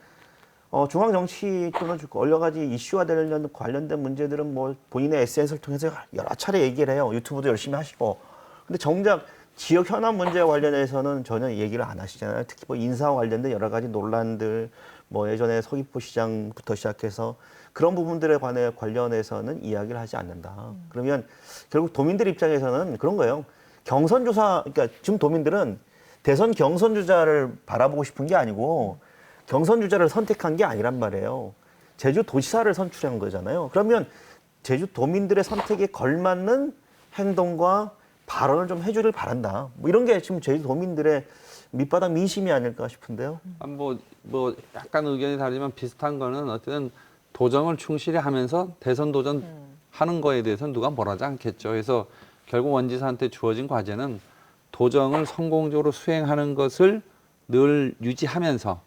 중앙정치 또는 여러 가지 이슈와 관련된 문제들은 뭐 본인의 SNS를 통해서 여러 차례 얘기를 해요. 유튜브도 열심히 하시고. 근데 정작 지역 현안 문제와 관련해서는 전혀 얘기를 안 하시잖아요. 특히 뭐 인사와 관련된 여러 가지 논란들, 뭐 예전에 서귀포 시장부터 시작해서 그런 부분들에 관련해서는 이야기를 하지 않는다. 그러면 결국 도민들 입장에서는 그런 거예요. 경선조사, 그러니까 지금 도민들은 대선 경선주자를 바라보고 싶은 게 아니고 경선주자를 선택한 게 아니란 말이에요. 제주도지사를 선출한 거잖아요. 그러면 제주 도민들의 선택에 걸맞는 행동과 발언을 좀 해주길 바란다. 뭐 이런 게 지금 제주 도민들의 밑바닥 민심이 아닐까 싶은데요. 뭐 약간 의견이 다르지만 비슷한 거는 어쨌든 도정을 충실히 하면서 대선 도전 하는 거에 대해서는 누가 뭐라지 않겠죠. 그래서 결국 원지사한테 주어진 과제는 도정을 성공적으로 수행하는 것을 늘 유지하면서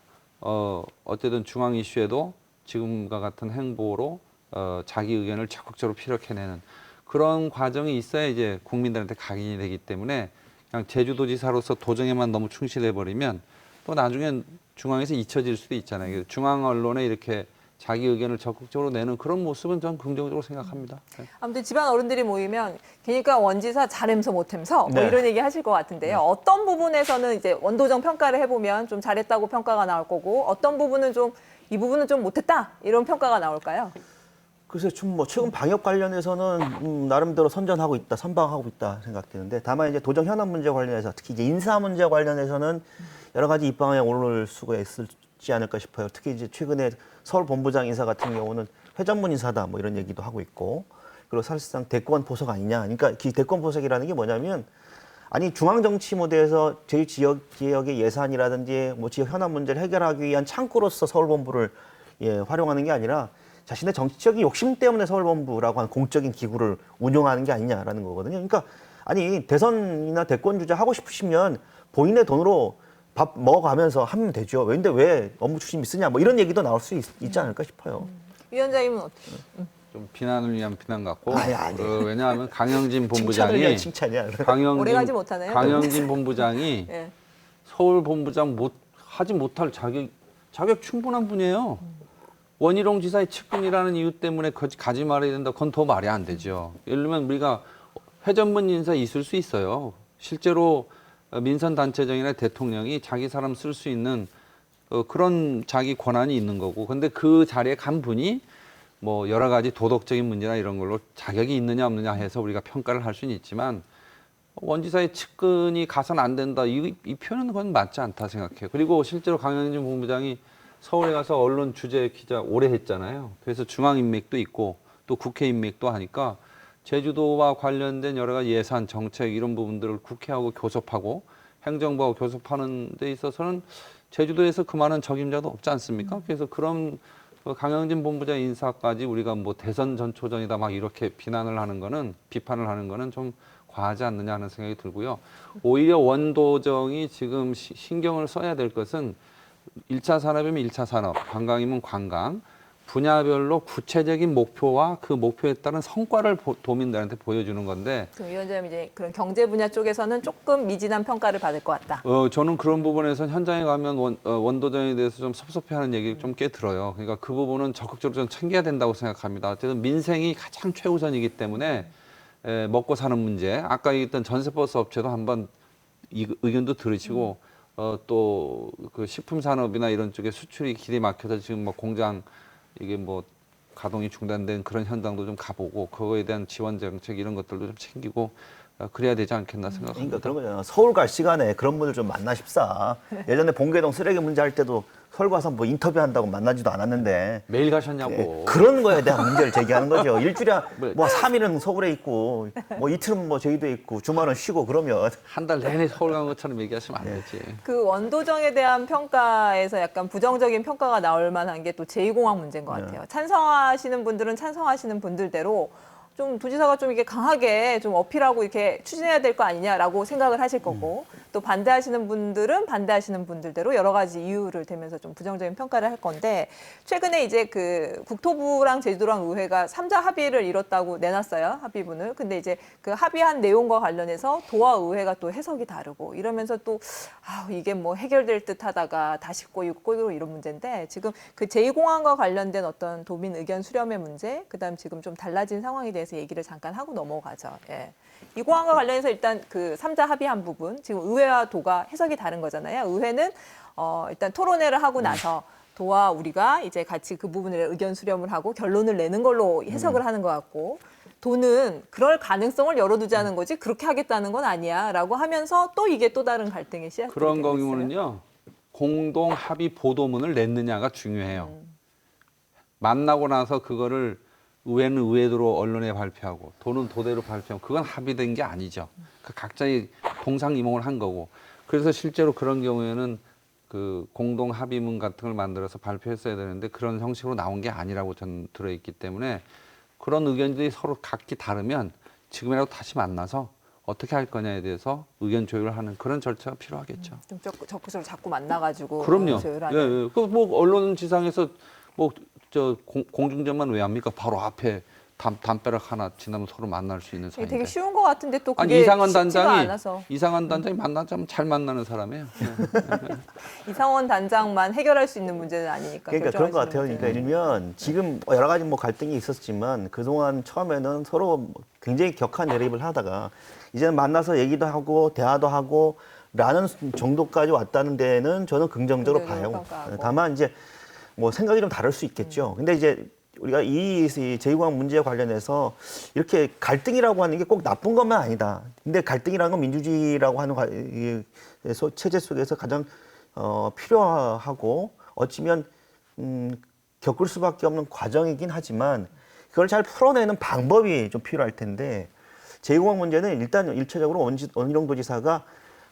어쨌든 중앙 이슈에도 지금과 같은 행보로 자기 의견을 적극적으로 피력해내는 그런 과정이 있어야 이제 국민들한테 각인이 되기 때문에 그냥 제주도지사로서 도정에만 너무 충실해 버리면 또 나중엔 중앙에서 잊혀질 수도 있잖아요. 중앙 언론에 이렇게 자기 의견을 적극적으로 내는 그런 모습은 전 긍정적으로 생각합니다. 네. 아무튼 집안 어른들이 모이면 걔니까 원지사 잘햄서 못햄서 뭐 네. 이런 얘기 하실 것 같은데요. 어떤 부분에서는 이제 원도정 평가를 해보면 좀 잘했다고 평가가 나올 거고 어떤 부분은 좀 이 부분은 좀 못했다 이런 평가가 나올까요? 글쎄, 좀 뭐 최근 방역 관련해서는 나름대로 선전하고 있다, 선방하고 있다 생각되는데 다만 이제 도정 현안 문제 관련해서 특히 이제 인사 문제 관련해서는 여러 가지 입방에 오를 수가 있을지 않을까 싶어요. 특히 이제 최근에 서울 본부장 인사 같은 경우는 회전문 인사다 뭐 이런 얘기도 하고 있고 그리고 사실상 대권 포석 아니냐. 그러니까 이 대권 포석이라는 게 뭐냐면 아니 중앙 정치 무대에서 저희 지역의 예산이라든지 뭐 지역 현안 문제를 해결하기 위한 창구로서 서울본부를 활용하는 게 아니라 자신의 정치적인 욕심 때문에 서울본부라고 하는 공적인 기구를 운영하는 게 아니냐라는 거거든요. 그러니까 아니 대선이나 대권 주자 하고 싶으시면 본인의 돈으로 밥 먹어가면서 하면 되죠. 근데 왜 업무 추진비 쓰냐 뭐 이런 얘기도 나올 수 있지 않을까 싶어요. 위원장님은 어떻게? 좀 비난을 위한 비난 같고 아니. 왜냐하면 강영진 칭찬을 본부장이 위한 칭찬이야. 오래가지 못하네요. 강영진 본부장이 예. 서울 본부장 하지 못할 자격 충분한 분이에요. 원희룡 지사의 측근이라는 이유 때문에 가지 말아야 된다. 그건 더 말이 안 되죠. 예를 들면 우리가 회전문 인사 있을 수 있어요. 실제로 민선 단체장이나 대통령이 자기 사람 쓸 수 있는 그런 자기 권한이 있는 거고. 근데 그 자리에 간 분이 뭐 여러 가지 도덕적인 문제나 이런 걸로 자격이 있느냐 없느냐 해서 우리가 평가를 할 수는 있지만 원 지사의 측근이 가서는 안 된다. 이 표현은 그건 맞지 않다 생각해요. 그리고 실제로 강영진 본부장이 서울에 가서 언론 주재 기자 오래 했잖아요. 그래서 중앙 인맥도 있고 또 국회 인맥도 하니까 제주도와 관련된 여러 가지 예산, 정책 이런 부분들을 국회하고 교섭하고 행정부하고 교섭하는 데 있어서는 제주도에서 그만한 적임자도 없지 않습니까? 그래서 그런 강영진 본부장 인사까지 우리가 뭐 대선 전초전이다 막 이렇게 비판을 하는 거는 좀 과하지 않느냐 하는 생각이 들고요. 오히려 원도정이 지금 신경을 써야 될 것은 1차 산업이면 1차 산업, 관광이면 관광, 분야별로 구체적인 목표와 그 목표에 따른 성과를 도민들한테 보여주는 건데. 그 위원장님 이제 그런 경제 분야 쪽에서는 조금 미진한 평가를 받을 것 같다. 저는 그런 부분에서 현장에 가면 원도정에 대해서 좀 섭섭해하는 얘기 좀 꽤 들어요. 그러니까 그 부분은 적극적으로 좀 챙겨야 된다고 생각합니다. 어쨌든 민생이 가장 최우선이기 때문에 먹고 사는 문제, 아까 얘기했던 전세버스 업체도 한번 의견도 들으시고 또 그 식품 산업이나 이런 쪽에 수출이 길이 막혀서 지금 뭐 공장 이게 뭐 가동이 중단된 그런 현장도 좀 가보고 그거에 대한 지원 정책 이런 것들도 좀 챙기고 그래야 되지 않겠나 생각합니다. 그러니까 그런 거잖아. 서울 갈 시간에 그런 분들 좀 만나십사. 예전에 봉계동 쓰레기 문제 할 때도 서울 가서 뭐 인터뷰한다고 만나지도 않았는데 매일 가셨냐고. 그런 거에 대한 문제를 제기하는 거죠. 일주일에 뭐 3일은 서울에 있고 뭐 이틀은 뭐 제주도에 있고 주말은 쉬고 그러면 한 달 내내 서울 간 것처럼 얘기하시면 안 되지. 그 원도정에 대한 평가에서 약간 부정적인 평가가 나올 만한 게 또 제2공항 문제인 것 같아요. 찬성하시는 분들은 찬성하시는 분들대로 좀 도지사가 좀 이게 강하게 좀 어필하고 이렇게 추진해야 될 거 아니냐라고 생각을 하실 거고 또 반대하시는 분들은 반대하시는 분들대로 여러 가지 이유를 대면서 좀 부정적인 평가를 할 건데 최근에 이제 그 국토부랑 제주도랑 의회가 3자 합의를 이뤘다고 내놨어요. 합의문을. 근데 이제 그 합의한 내용과 관련해서 도와 의회가 또 해석이 다르고 이러면서 또 이게 뭐 해결될 듯 하다가 다시 꼬이고 이런 문제인데 지금 그 제2공항과 관련된 어떤 도민 의견 수렴의 문제 그다음 지금 좀 달라진 상황에 대해서 얘기를 잠깐 하고 넘어가죠. 예. 이 공항과 관련해서 일단 그 3자 합의한 부분, 지금 의회와 도가 해석이 다른 거잖아요. 의회는 일단 토론회를 하고 나서 도와 우리가 이제 같이 그 부분에 의견 수렴을 하고 결론을 내는 걸로 해석을 하는 것 같고 도는 그럴 가능성을 열어두자는 거지 그렇게 하겠다는 건 아니야라고 하면서 또 이게 또 다른 갈등의 씨앗이 그런 되겠어요. 경우는요. 공동 합의 보도문을 냈느냐가 중요해요. 만나고 나서 그거를 의회는 의회대로 언론에 발표하고 도는 도대로 발표하고 그건 합의된 게 아니죠. 그 각자의 동상이몽을 한 거고. 그래서 실제로 그런 경우에는 그 공동 합의문 같은 걸 만들어서 발표했어야 되는데 그런 형식으로 나온 게 아니라고 저는 들어있기 때문에 그런 의견들이 서로 각기 다르면 지금이라도 다시 만나서 어떻게 할 거냐에 대해서 의견 조율을 하는 그런 절차가 필요하겠죠. 좀 적극적으로 자꾸 만나가지고 그럼요. 조율하는. 예. 그 뭐 언론 지상에서 뭐 저 공중전만 왜 합니까? 바로 앞에 담벼락 하나 지나면 서로 만날 수 있는 사이인데. 되게 쉬운 것 같은데 또 아니 그게 이상원 쉽지가 단장이 않아서. 만나자면 잘 만나는 사람이에요. 이상원 단장만 해결할 수 있는 문제는 아니니까. 그러니까 그런 것 같아요. 결정할 수 그러니까 있는 일면 지금 여러 가지 뭐 갈등이 있었지만 그동안 처음에는 서로 굉장히 격한 대립을 하다가 이제는 만나서 얘기도 하고 대화도 하고 라는 정도까지 왔다는 데는 저는 긍정적으로 봐요. 평가하고. 다만 이제 뭐 생각이 좀 다를 수 있겠죠. 근데 이제 우리가 이 제2공항 문제에 관련해서 이렇게 갈등이라고 하는 게 꼭 나쁜 것만 아니다. 근데 갈등이라는 건 민주주의라고 하는 체제 속에서 가장 필요하고 어찌면 겪을 수밖에 없는 과정이긴 하지만 그걸 잘 풀어내는 방법이 좀 필요할 텐데 제2공항 문제는 일단 일차적으로 원희룡 도지사가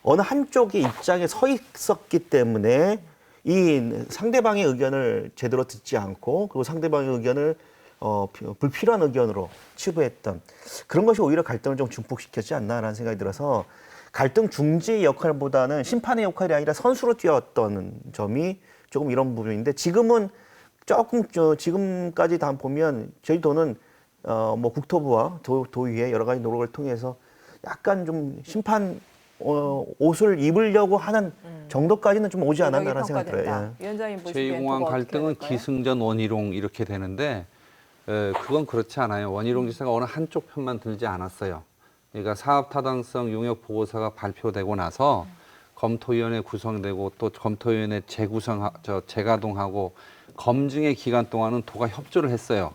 어느 한쪽의 입장에 서 있었기 때문에 이 상대방의 의견을 제대로 듣지 않고 그리고 상대방의 의견을 불필요한 의견으로 치부했던 그런 것이 오히려 갈등을 좀 증폭시켰지 않나라는 생각이 들어서 갈등 중재의 역할보다는 심판의 역할이 아니라 선수로 뛰었던 점이 조금 이런 부분인데 지금은 조금 지금까지 다 보면 제주도는 뭐 국토부와 도의회 여러 가지 노력을 통해서 약간 좀 심판 옷을 입으려고 하는 정도까지는 좀 오지 않았나라는 생각이 들어요. 예. 위원장님 보시기엔 제2공항 도가 어떻게 갈등은 될까요? 기승전 원희룡 이렇게 되는데 그건 그렇지 않아요. 원희룡 지사가 어느 한쪽 편만 들지 않았어요. 그러니까 사업타당성 용역 보고서가 발표되고 나서 검토위원회 구성되고 또 검토위원회 재가동하고 검증의 기간 동안은 도가 협조를 했어요.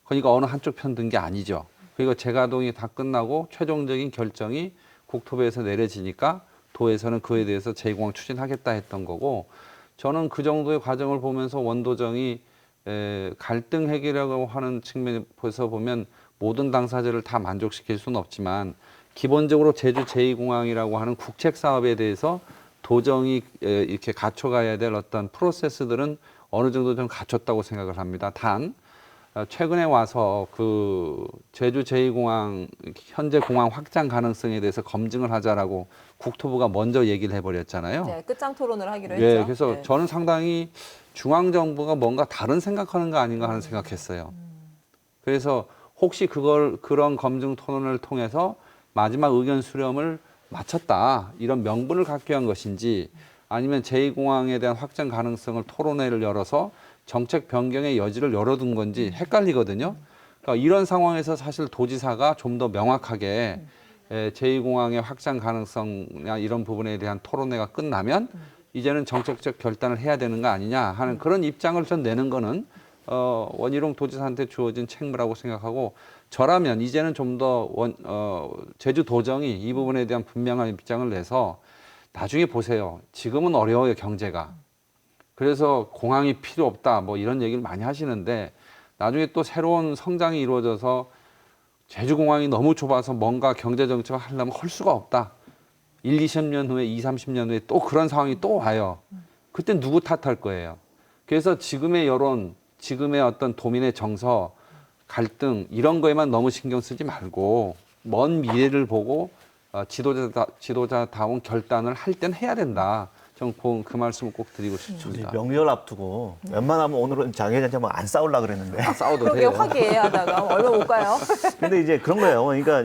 그러니까 어느 한쪽 편 든 게 아니죠. 그리고 재가동이 다 끝나고 최종적인 결정이 국토부에서 내려지니까 도에서는 그에 대해서 제2공항 추진하겠다 했던 거고 저는 그 정도의 과정을 보면서 원도정이 갈등 해결이라고 하는 측면에서 보면 모든 당사자를 다 만족시킬 수는 없지만 기본적으로 제주 제2공항이라고 하는 국책 사업에 대해서 도정이 이렇게 갖춰가야 될 어떤 프로세스들은 어느 정도 좀 갖췄다고 생각을 합니다. 단 최근에 와서 그 제주 제2공항 현재 공항 확장 가능성에 대해서 검증을 하자라고 국토부가 먼저 얘기를 해버렸잖아요. 네, 끝장 토론을 하기로 했죠. 예, 그래서 네. 저는 상당히 중앙정부가 뭔가 다른 생각하는 거 아닌가 하는 생각했어요. 그래서 혹시 그런 검증 토론을 통해서 마지막 의견 수렴을 마쳤다 이런 명분을 갖기 위한 것인지 아니면 제2공항에 대한 확장 가능성을 토론회를 열어서 정책 변경의 여지를 열어둔 건지 헷갈리거든요. 그러니까 이런 상황에서 사실 도지사가 좀 더 명확하게 제2공항의 확장 가능성이나 이런 부분에 대한 토론회가 끝나면 이제는 정책적 결단을 해야 되는 거 아니냐 하는 그런 입장을 전 내는 거는 원희룡 도지사한테 주어진 책무라고 생각하고 저라면 이제는 좀 더 제주도정이 이 부분에 대한 분명한 입장을 내서 나중에 보세요. 지금은 어려워요, 경제가. 그래서 공항이 필요 없다 뭐 이런 얘기를 많이 하시는데 나중에 또 새로운 성장이 이루어져서 제주공항이 너무 좁아서 뭔가 경제정책을 하려면 할 수가 없다. 1, 20년 후에 2, 30년 후에 또 그런 상황이 또 와요. 그때 누구 탓할 거예요. 그래서 지금의 여론, 지금의 어떤 도민의 정서, 갈등 이런 거에만 너무 신경 쓰지 말고 먼 미래를 보고 지도자다운 결단을 할 땐 해야 된다. 저는 그 말씀을 꼭 드리고 싶습니다. 명절 앞두고 웬만하면 오늘은 장애자만 안 싸우려고 그랬는데. 싸워도 그러게 돼요. 화기애애하다가 얼마 못 가요. 근데 이제 그런 거예요. 그러니까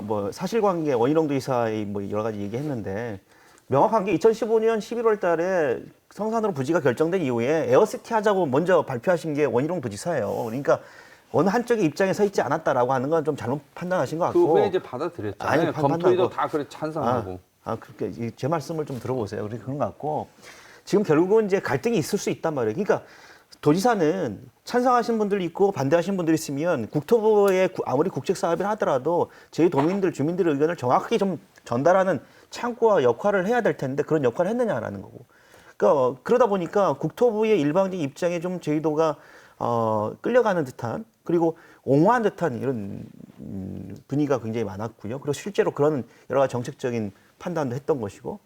뭐 사실관계 원희룡 도지사의 뭐 여러 가지 얘기했는데 명확한 게 2015년 11월 달에 성산으로 부지가 결정된 이후에 에어시티 하자고 먼저 발표하신 게 원희룡 도지사예요. 그러니까 어느 한쪽의 입장에 서 있지 않았다라고 하는 건 좀 잘못 판단하신 것 같고. 그 후에 이제 받아들였잖아요. 아니, 검토위도 판단하고. 다 그래 찬성하고. 그렇게 제 말씀을 좀 들어보세요. 그런 것 같고 지금 결국은 이제 갈등이 있을 수 있단 말이에요. 그러니까 도지사는 찬성하시는 분들이 있고 반대하시는 분들이 있으면 국토부의 아무리 국책 사업을 하더라도 저희 도민들, 주민들의 의견을 정확하게 좀 전달하는 창구와 역할을 해야 될 텐데 그런 역할을 했느냐라는 거고. 그러니까 그러다 보니까 국토부의 일방적인 입장에 좀 저희도가 끌려가는 듯한 그리고 옹호한 듯한 이런 분위기가 굉장히 많았고요. 그리고 실제로 그런 여러 가지 정책적인 판단도 했던 것이고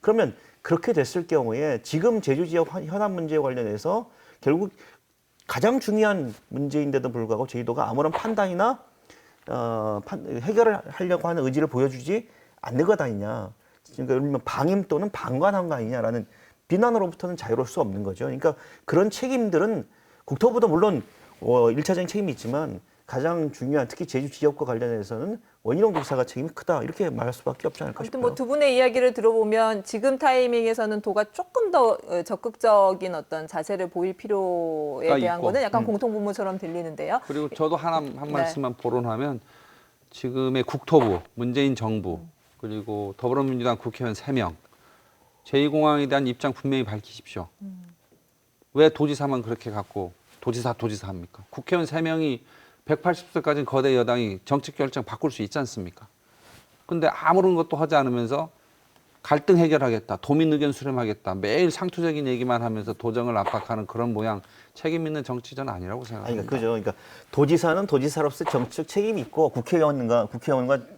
그러면 그렇게 됐을 경우에 지금 제주 지역 현안 문제에 관련해서 결국 가장 중요한 문제인데도 불구하고 제주도가 아무런 판단이나 해결을 하려고 하는 의지를 보여주지 않는 것 아니냐. 그러니까 방임 또는 방관한 거 아니냐라는 비난으로부터는 자유로울 수 없는 거죠. 그러니까 그런 책임들은 국토부도 물론 1차적인 책임이 있지만 가장 중요한 특히 제주 지역과 관련해서는 원희룡 도지사가 책임이 크다 이렇게 말할 수밖에 없지 않을까 아무튼 싶어요. 뭐 두 분의 이야기를 들어보면 지금 타이밍에서는 도가 조금 더 적극적인 어떤 자세를 보일 필요에 대한 있고. 거는 약간 공통분모처럼 들리는데요. 그리고 저도 한 네. 말씀만 포론하면 지금의 국토부, 문재인 정부 그리고 더불어민주당 국회의원 3명 제2공항에 대한 입장 분명히 밝히십시오. 왜 도지사만 그렇게 갖고 도지사 합니까? 국회의원 3명이 180세까지는 거대 여당이 정책 결정 바꿀 수 있지 않습니까? 근데 아무런 것도 하지 않으면서 갈등 해결하겠다, 도민 의견 수렴하겠다, 매일 상투적인 얘기만 하면서 도정을 압박하는 그런 모양 책임 있는 정치전 아니라고 아니, 생각합니다. 그죠. 그러니까 도지사는 도지사로서 정치적 책임이 있고 국회의원과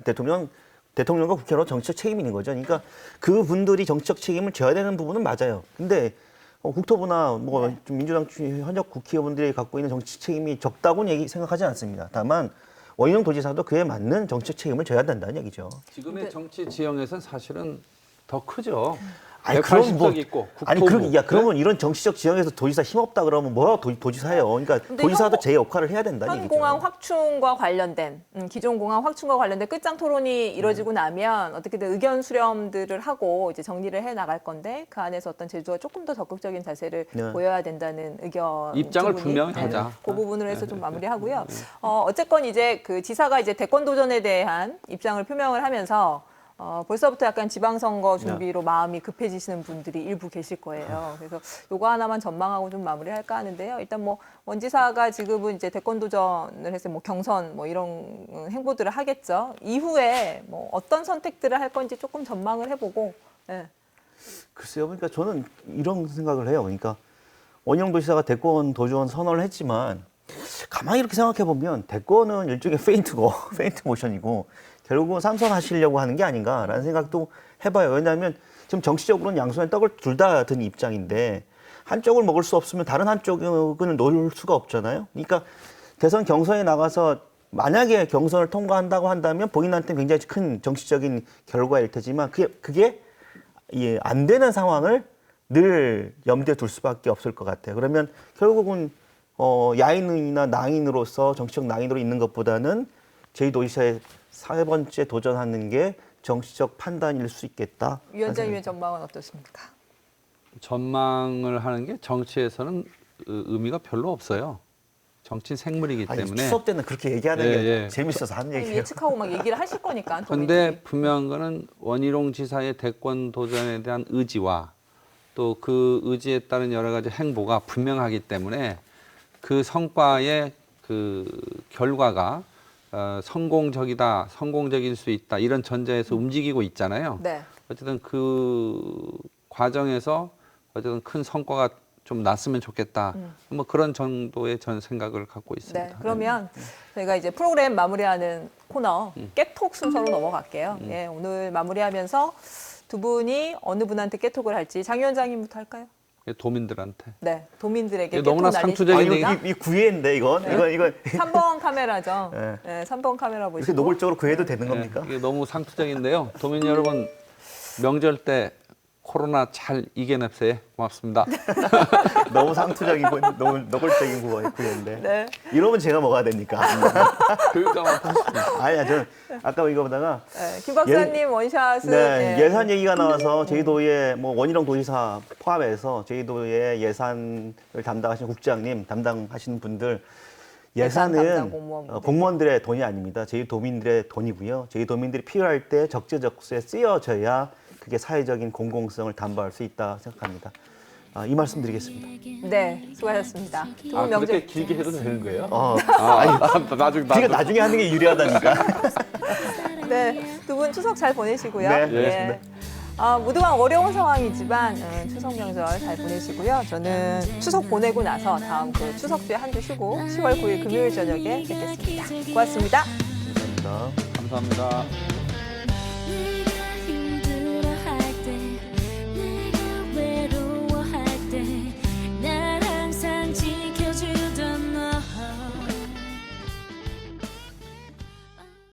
대통령과 국회의원 정치적 책임이 있는 거죠. 그러니까 그 분들이 정치적 책임을 져야 되는 부분은 맞아요. 근데 국토부나 뭐 좀 민주당 현역 국회의원들이 갖고 있는 정치 책임이 적다고는 생각하지 않습니다. 다만 원희룡 도지사도 그에 맞는 정치적 책임을 져야 된다는 얘기죠. 지금의 정치 지형에서는 사실은 더 크죠. 아니, 그럼 180석 있고 아니 국토부. 그러면 이런 정치적 지형에서 도지사 힘없다 그러면 뭐야 도지사예요. 그러니까 근데 도지사도 제 역할을 해야 된다는 얘기죠. 현공항 확충과 관련된 기존 공항 확충과 관련된 끝장 토론이 이루어지고 나면 어떻게든 의견 수렴들을 하고 이제 정리를 해 나갈 건데 그 안에서 어떤 제주가 조금 더 적극적인 자세를 네. 보여야 된다는 의견 입장을 두 분이, 분명히 하자. 그 부분으로 해서 좀 마무리하고요. 어쨌건 이제 그 지사가 이제 대권 도전에 대한 입장을 표명을 하면서 벌써부터 약간 지방선거 준비로 마음이 급해지시는 분들이 일부 계실 거예요. 그래서 요거 하나만 전망하고 좀 마무리할까 하는데요. 일단 뭐 원지사가 지금은 이제 대권 도전을 해서 뭐 경선 뭐 이런 행보들을 하겠죠. 이후에 뭐 어떤 선택들을 할 건지 조금 전망을 해보고. 예. 글쎄요. 그러니까 저는 이런 생각을 해요. 그러니까 원희룡 도지사가 대권 도전 선언을 했지만 가만히 이렇게 생각해 보면 대권은 일종의 페인트고 페인트 모션이고 결국은 삼선하시려고 하는 게 아닌가라는 생각도 해봐요. 왜냐하면 지금 정치적으로는 양손에 떡을 둘 다 든 입장인데 한쪽을 먹을 수 없으면 다른 한쪽은 놓을 수가 없잖아요. 그러니까 대선 경선에 나가서 만약에 경선을 통과한다고 한다면 본인한테 굉장히 큰 정치적인 결과일 테지만 그게 안 되는 상황을 늘 염두에 둘 수밖에 없을 것 같아요. 그러면 결국은 야인이나 낭인으로서 정치적 낭인으로 있는 것보다는 제2도지사의 4번째 도전하는 게 정치적 판단일 수 있겠다. 위원장님의 전망은 어떻습니까? 전망을 하는 게 정치에서는 의미가 별로 없어요. 정치 생물이기 아니, 때문에. 추석 때는 그렇게 얘기하는 예, 게 예. 재밌어서 하는 아니, 얘기예요. 예측하고 막 얘기를 하실 거니까. 그런데 분명한 거는 원희룡 지사의 대권 도전에 대한 의지와 또 그 의지에 따른 여러 가지 행보가 분명하기 때문에 그 성과의 그 결과가 성공적이다, 성공적일 수 있다 이런 전제에서 움직이고 있잖아요. 네. 어쨌든 그 과정에서 어쨌든 큰 성과가 좀 났으면 좋겠다. 뭐 그런 정도의 전 생각을 갖고 있습니다. 네, 그러면 저희가 이제 프로그램 마무리하는 코너 깨톡 순서로 넘어갈게요. 예, 오늘 마무리하면서 두 분이 어느 분한테 깨톡을 할지 장 위원장님부터 할까요? 도민들한테. 네, 도민들에게 이게 너무나 깨톡 상투적인 날리시죠. 얘기. 이 구애인데 이건 네. 이건 3번 카메라죠. 네. 네, 3번 카메라 이렇게 보시고. 노골적으로 구애도 되는 겁니까? 이게 너무 상투적인데요. 도민 여러분 명절 때 코로나 잘 이겨냅세요. 고맙습니다. 너무 상투적이고 너무 노골적인 구애인데 네. 이러면 제가 뭐가 됩니까? 교육감한테 하십니다. 아니야, 저는 아까 이거 보다가 네, 김 박사님 원샷은 네, 예. 예산 얘기가 나와서 제주도의 뭐 원희룡 도지사 포함해서 제주도의 예산을 담당하시는 국장님, 담당하시는 분들 예산 담당 예산은 공무원분들. 공무원들의 돈이 아닙니다. 제주도민들의 돈이고요. 제주도민들이 필요할 때 적재적소에 쓰여져야 그게 사회적인 공공성을 담보할 수 있다 생각합니다. 이 말씀 드리겠습니다. 네, 수고하셨습니다. 두 분 아, 명절. 그렇게 길게 해도 되는 거예요? 나중에 나중에 하는 게 유리하다니까. 네, 두 분 추석 잘 보내시고요. 네, 예. 모두가 어려운 상황이지만 추석 명절 잘 보내시고요. 저는 추석 보내고 나서 다음 그 추석 뒤에 한 주 쉬고 10월 9일 금요일 저녁에 뵙겠습니다. 고맙습니다. 감사합니다. 감사합니다.